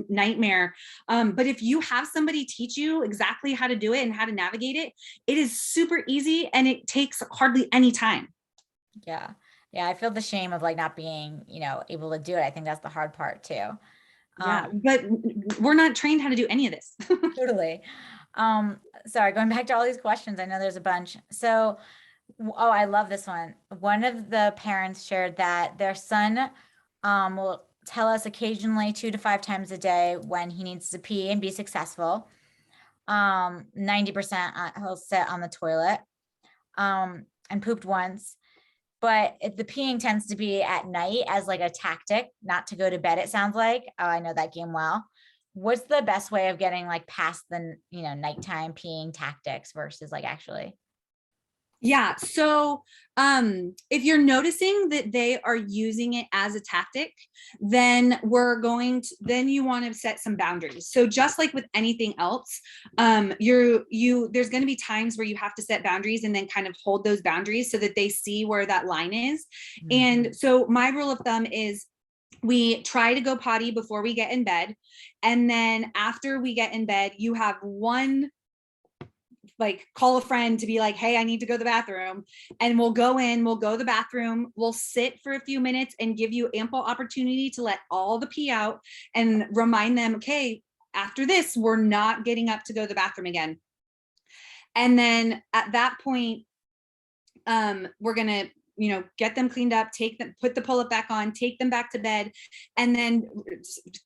nightmare. But if you have somebody teach you exactly how to do it and how to navigate it, it is super easy and it takes hardly any time. Yeah. Yeah. I feel the shame of like not being, able to do it. I think that's the hard part too. Yeah, but we're not trained how to do any of this. Totally. Sorry, going back to all these questions. I know there's a bunch. So, I love this one. One of the parents shared that their son will tell us occasionally 2 to 5 times a day when he needs to pee and be successful. 90% he'll sit on the toilet and pooped once. But the peeing tends to be at night as like a tactic not to go to bed, it sounds like. Oh, I know that game well. What's the best way of getting like past the, nighttime peeing tactics versus like actually? Yeah. So if you're noticing that they are using it as a tactic, then then you want to set some boundaries. So just like with anything else, there's going to be times where you have to set boundaries and then kind of hold those boundaries so that they see where that line is. Mm-hmm. And so my rule of thumb is we try to go potty before we get in bed. And then after we get in bed, you have call a friend to be like, hey, I need to go to the bathroom. And we'll go to the bathroom, we'll sit for a few minutes and give you ample opportunity to let all the pee out and remind them, okay, after this, we're not getting up to go to the bathroom again. And then at that point, we're going to, get them cleaned up, put the pull-up back on, take them back to bed, and then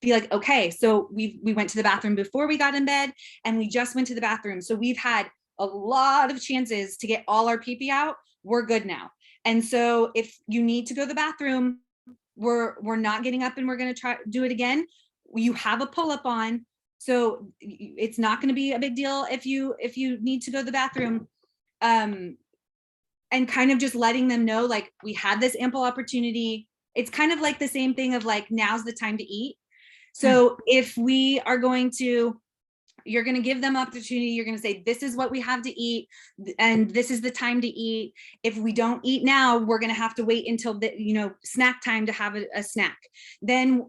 be like, okay, so we went to the bathroom before we got in bed and we just went to the bathroom. So we've had a lot of chances to get all our pee-pee out. We're good now. And so if you need to go to the bathroom, we're not getting up and we're going to try do it again. You have a pull-up on. So it's not going to be a big deal if you need to go to the bathroom. And kind of just letting them know, like, we had this ample opportunity. It's kind of like the same thing of like, now's the time to eat. So if we are you're going to give them opportunity, you're going to say, this is what we have to eat. And this is the time to eat. If we don't eat now, we're going to have to wait until snack time to have a snack. Then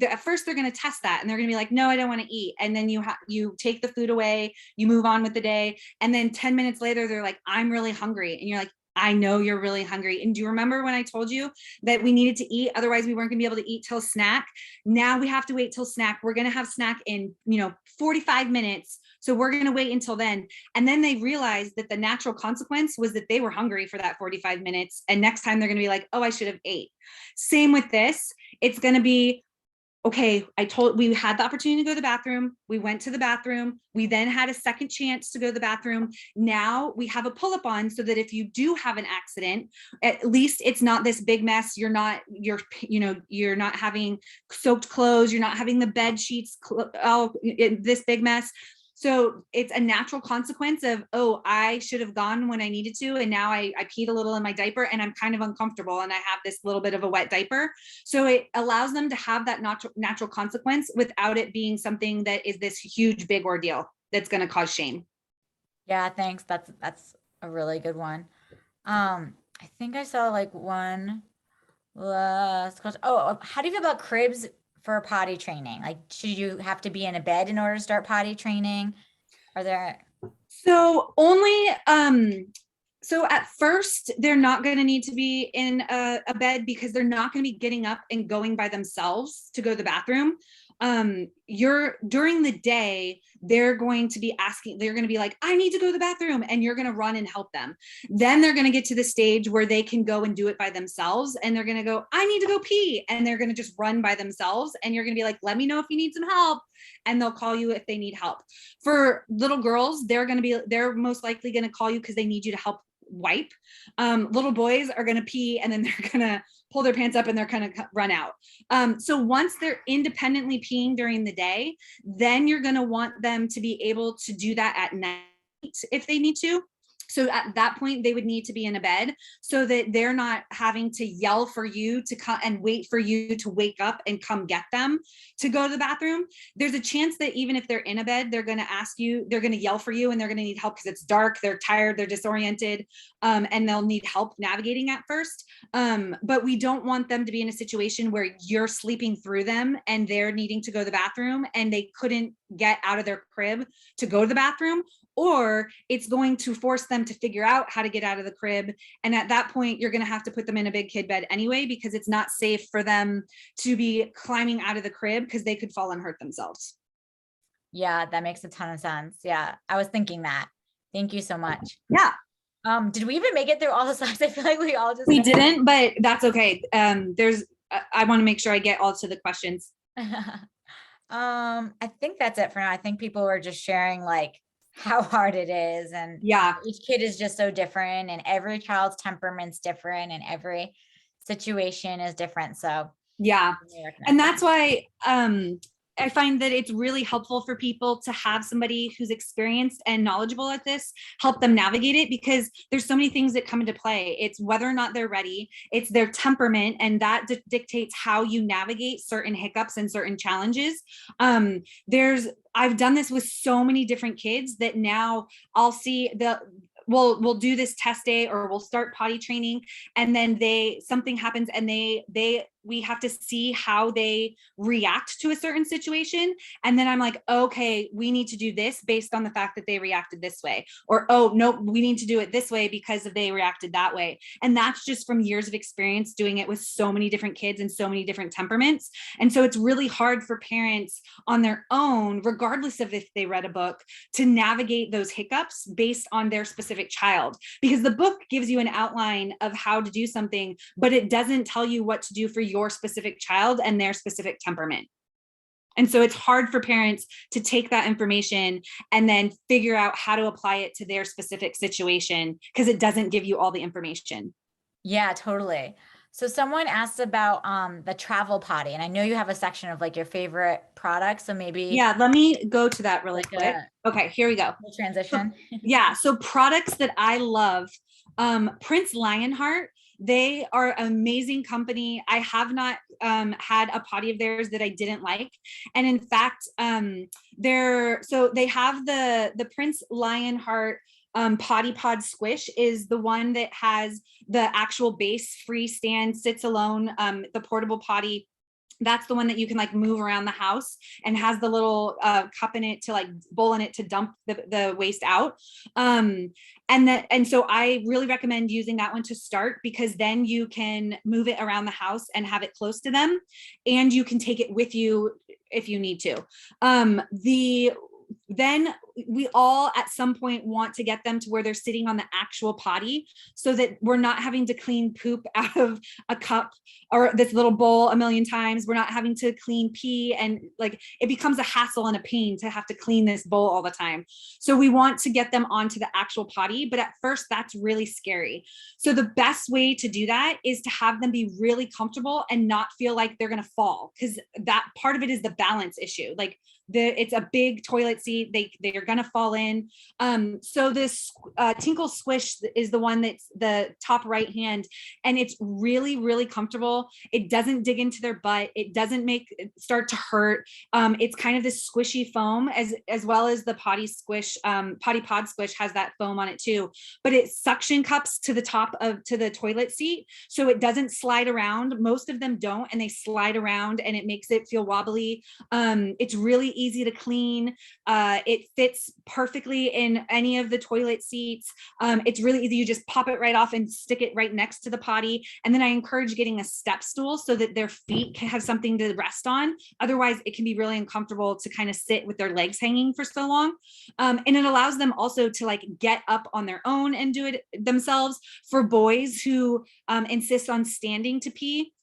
at first they're going to test that and they're going to be like, no, I don't want to eat. And then you take the food away, you move on with the day. And then 10 minutes later, they're like, I'm really hungry. And you're like, I know you're really hungry. And do you remember when I told you that we needed to eat? Otherwise we weren't gonna be able to eat till snack. Now we have to wait till snack. We're gonna have snack in, 45 minutes. So we're gonna wait until then. And then they realized that the natural consequence was that they were hungry for that 45 minutes. And next time they're gonna be like, oh, I should have ate. Same with this. It's gonna be, okay, we had the opportunity to go to the bathroom. We went to the bathroom. We then had a second chance to go to the bathroom. Now we have a pull-up on so that if you do have an accident, at least it's not this big mess. You're not having soaked clothes. You're not having the bed sheets, this big mess. So it's a natural consequence of, oh, I should have gone when I needed to. And now I peed a little in my diaper and I'm kind of uncomfortable and I have this little bit of a wet diaper. So it allows them to have that natural consequence without it being something that is this huge, big ordeal that's going to cause shame. Yeah, thanks. That's a really good one. I think I saw like one last question. Oh, how do you feel about cribs for potty training? Like, should you have to be in a bed in order to start potty training? Are there? So so at first they're not going to need to be in a bed because they're not going to be getting up and going by themselves to go to the bathroom. during the day, they're going to be like, I need to go to the bathroom, and you're going to run and help them. Then they're going to get to the stage where they can go and do it by themselves, and they're going to go, I need to go pee, and they're going to just run by themselves, and you're going to be like, let me know if you need some help, and they'll call you if they need help. For little girls, they're most likely going to call you because they need you to help wipe. Little boys are going to pee, and then they're going to pull their pants up and they're going to run out. So once they're independently peeing during the day, then you're going to want them to be able to do that at night if they need to. So at that point, they would need to be in a bed so that they're not having to yell for you to come and wait for you to wake up and come get them to go to the bathroom. There's a chance that even if they're in a bed, they're going to yell for you, and they're going to need help because it's dark, they're tired, they're disoriented, and they'll need help navigating at first. But we don't want them to be in a situation where you're sleeping through them and they're needing to go to the bathroom and they couldn't get out of their crib to go to the bathroom, or it's going to force them to figure out how to get out of the crib. And at that point, you're going to have to put them in a big kid bed anyway, because it's not safe for them to be climbing out of the crib because they could fall and hurt themselves. Yeah, that makes a ton of sense. Yeah, I was thinking that. Thank you so much. Yeah. Did we even make it through all the slides? I feel like we didn't, but that's okay. I want to make sure I get all to the questions. I think that's it for now. I think people were just sharing like how hard it is, and yeah, each kid is just so different, and every child's temperament's different, and every situation is different. So yeah, and that's why I find that it's really helpful for people to have somebody who's experienced and knowledgeable at this help them navigate it, because there's so many things that come into play. It's whether or not they're ready, it's their temperament, and that dictates how you navigate certain hiccups and certain challenges. I've done this with so many different kids that now I'll see we'll do this test day, or we'll start potty training, and then something happens and we have to see how they react to a certain situation. And then I'm like, okay, we need to do this based on the fact that they reacted this way, or, oh, no, we need to do it this way because they reacted that way. And that's just from years of experience doing it with so many different kids and so many different temperaments. And so it's really hard for parents on their own, regardless of if they read a book, to navigate those hiccups based on their specific child, because the book gives you an outline of how to do something, but it doesn't tell you what to do for your specific child and their specific temperament. And so it's hard for parents to take that information and then figure out how to apply it to their specific situation, because it doesn't give you all the information. Yeah, totally. So someone asked about the travel potty, and I know you have a section of like your favorite products. So maybe. Yeah, let me go to that really quick. Okay, here we go. Transition. Yeah, so products that I love, Prince Lionheart. They are an amazing company. I have not had a potty of theirs that I didn't like. And in fact, they have the Prince Lionheart Potty Pod Squish is the one that has the actual base freestand, sits alone, the portable potty. That's the one that you can like move around the house and has the little cup in it to like bowl in it to dump the waste out. And so I really recommend using that one to start, because then you can move it around the house and have it close to them, and you can take it with you if you need to. Then we all at some point want to get them to where they're sitting on the actual potty, so that we're not having to clean poop out of a cup or this little bowl a million times. We're not having to clean pee, and like it becomes a hassle and a pain to have to clean this bowl all the time. So we want to get them onto the actual potty, but at first that's really scary. So the best way to do that is to have them be really comfortable and not feel like they're going to fall, because that part of it is the balance issue. Like it's a big toilet seat. They're going to fall in. So this Tinkle Squish is the one that's the top right hand, and it's really, really comfortable. It doesn't dig into their butt. It doesn't make it start to hurt. It's kind of this squishy foam, as well as the Potty Pod Squish has that foam on it too, but it suction cups to the top to the toilet seat, so it doesn't slide around. Most of them don't, and they slide around, and it makes it feel wobbly. It's really easy to clean. It fits fits perfectly in any of the toilet seats. It's really easy. You just pop it right off and stick it right next to the potty. And then I encourage getting a step stool so that their feet can have something to rest on. Otherwise, it can be really uncomfortable to kind of sit with their legs hanging for so long. And it allows them also to like get up on their own and do it themselves. For boys who insist on standing to pee,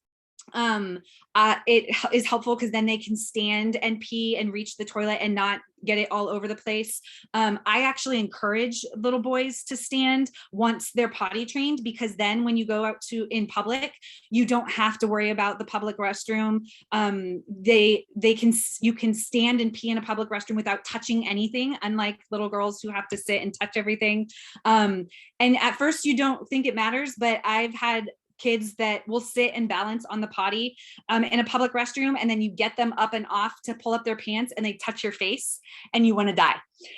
it is helpful because then they can stand and pee and reach the toilet and not get it all over the place. I actually encourage little boys to stand once they're potty trained, because then when you go out to in public, you don't have to worry about the public restroom. You can stand and pee in a public restroom without touching anything, unlike little girls who have to sit and touch everything. And at first you don't think it matters, but I've had kids that will sit and balance on the potty in a public restroom, and then you get them up and off to pull up their pants and they touch your face and you want to die.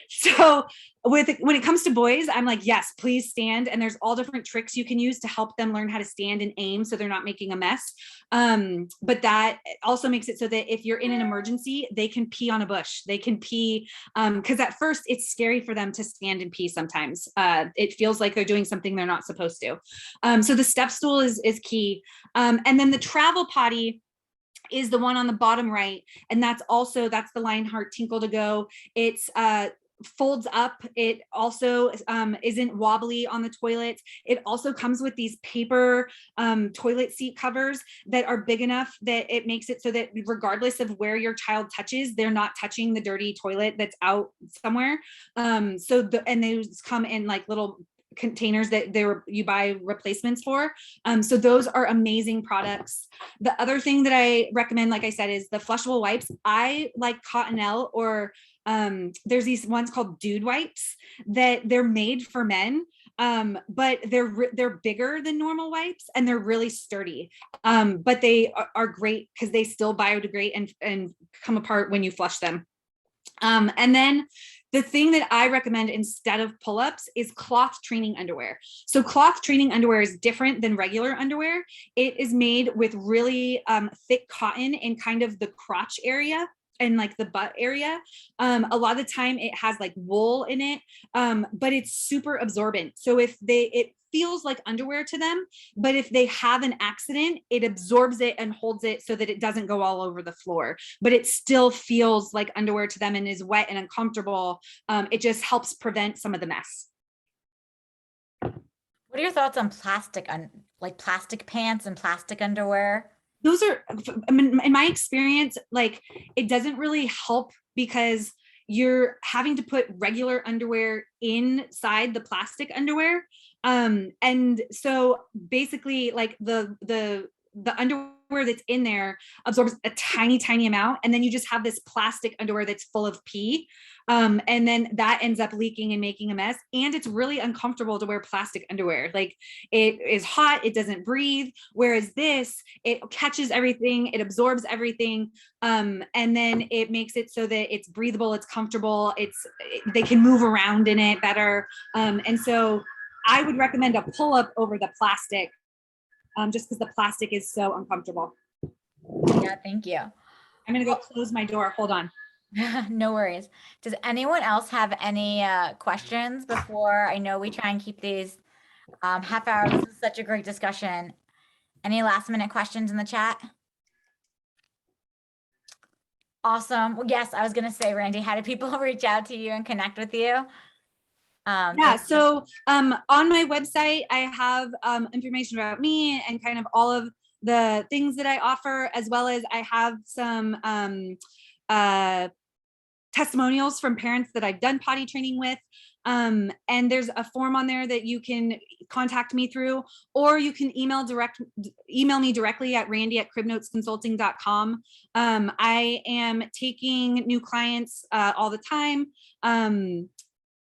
So when it comes to boys, I'm like, yes, please stand. And there's all different tricks you can use to help them learn how to stand and aim so they're not making a mess. But that also makes it so that if you're in an emergency, they can pee on a bush. They can pee, because at first it's scary for them to stand and pee sometimes. It feels like they're doing something they're not supposed to. So the step stool is key. And then the travel potty is the one on the bottom right. And that's the Lionheart Tinkle to Go. It's folds up. It also isn't wobbly on the toilet. It also comes with these paper toilet seat covers that are big enough that it makes it so that regardless of where your child touches, they're not touching the dirty toilet that's out somewhere. And those come in like little containers that you buy replacements for. So those are amazing products. The other thing that I recommend, like I said, is the flushable wipes. I like Cottonelle, or there's these ones called Dude wipes that they're made for men. But they're bigger than normal wipes and they're really sturdy. But they are great because they still biodegrade and come apart when you flush them. And then the thing that I recommend instead of pull-ups is cloth training underwear. So cloth training underwear is different than regular underwear. It is made with really thick cotton in kind of the crotch area and like the butt area. A lot of the time it has like wool in it, but it's super absorbent. So it feels like underwear to them, but if they have an accident, it absorbs it and holds it so that it doesn't go all over the floor, but it still feels like underwear to them and is wet and uncomfortable. It just helps prevent some of the mess. What are your thoughts on plastic pants and plastic underwear? Those are, in my experience, like it doesn't really help because you're having to put regular underwear inside the plastic underwear. And so basically like the underwear that's in there absorbs a tiny amount. And then you just have this plastic underwear that's full of pee. And then that ends up leaking and making a mess. And it's really uncomfortable to wear plastic underwear. Like it is hot, it doesn't breathe. Whereas this, it catches everything, it absorbs everything. And then it makes it so that it's breathable, it's comfortable, they can move around in it better. And so I would recommend a pull-up over the plastic, just because the plastic is so uncomfortable. Yeah, thank you. I'm gonna go close my door, hold on. No worries. Does anyone else have any questions before? I know we try and keep these half hour. This is such a great discussion. Any last minute questions in the chat? Awesome. Well, yes, I was going to say, Randi, how do people reach out to you and connect with you? So on my website, I have information about me and kind of all of the things that I offer, as well as I have some testimonials from parents that I've done potty training with. And there's a form on there that you can contact me through, or you can email me directly at randi@cribnotesconsulting.com. I am taking new clients all the time.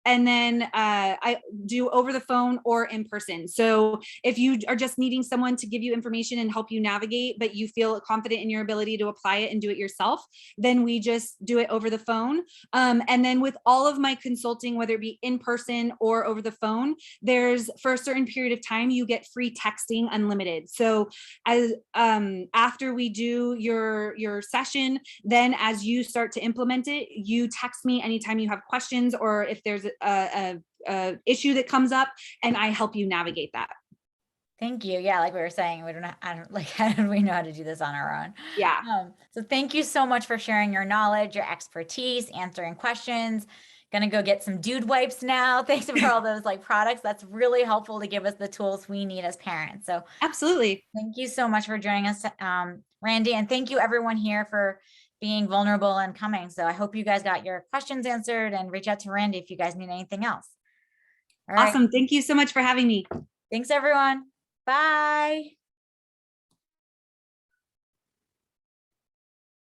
And then I do over the phone or in person. So if you are just needing someone to give you information and help you navigate, but you feel confident in your ability to apply it and do it yourself, then we just do it over the phone. And then with all of my consulting, whether it be in person or over the phone, there's for a certain period of time, you get free texting unlimited. So as after we do your session, then as you start to implement it, you text me anytime you have questions or if there's a issue that comes up, and I help you navigate that. Thank you. Yeah, like we were saying, we don't know, I don't like how do we know how to do this on our own? Yeah. So thank you so much for sharing your knowledge, your expertise, answering questions. Gonna go get some dude wipes now. Thanks for all those like products. That's really helpful to give us the tools we need as parents. So Absolutely. thank you so much for joining us, Randi, and thank you everyone here for being vulnerable and coming. So I hope you guys got your questions answered, and reach out to Randi if you guys need anything else. All right. Awesome. Thank you so much for having me. Thanks everyone. Bye.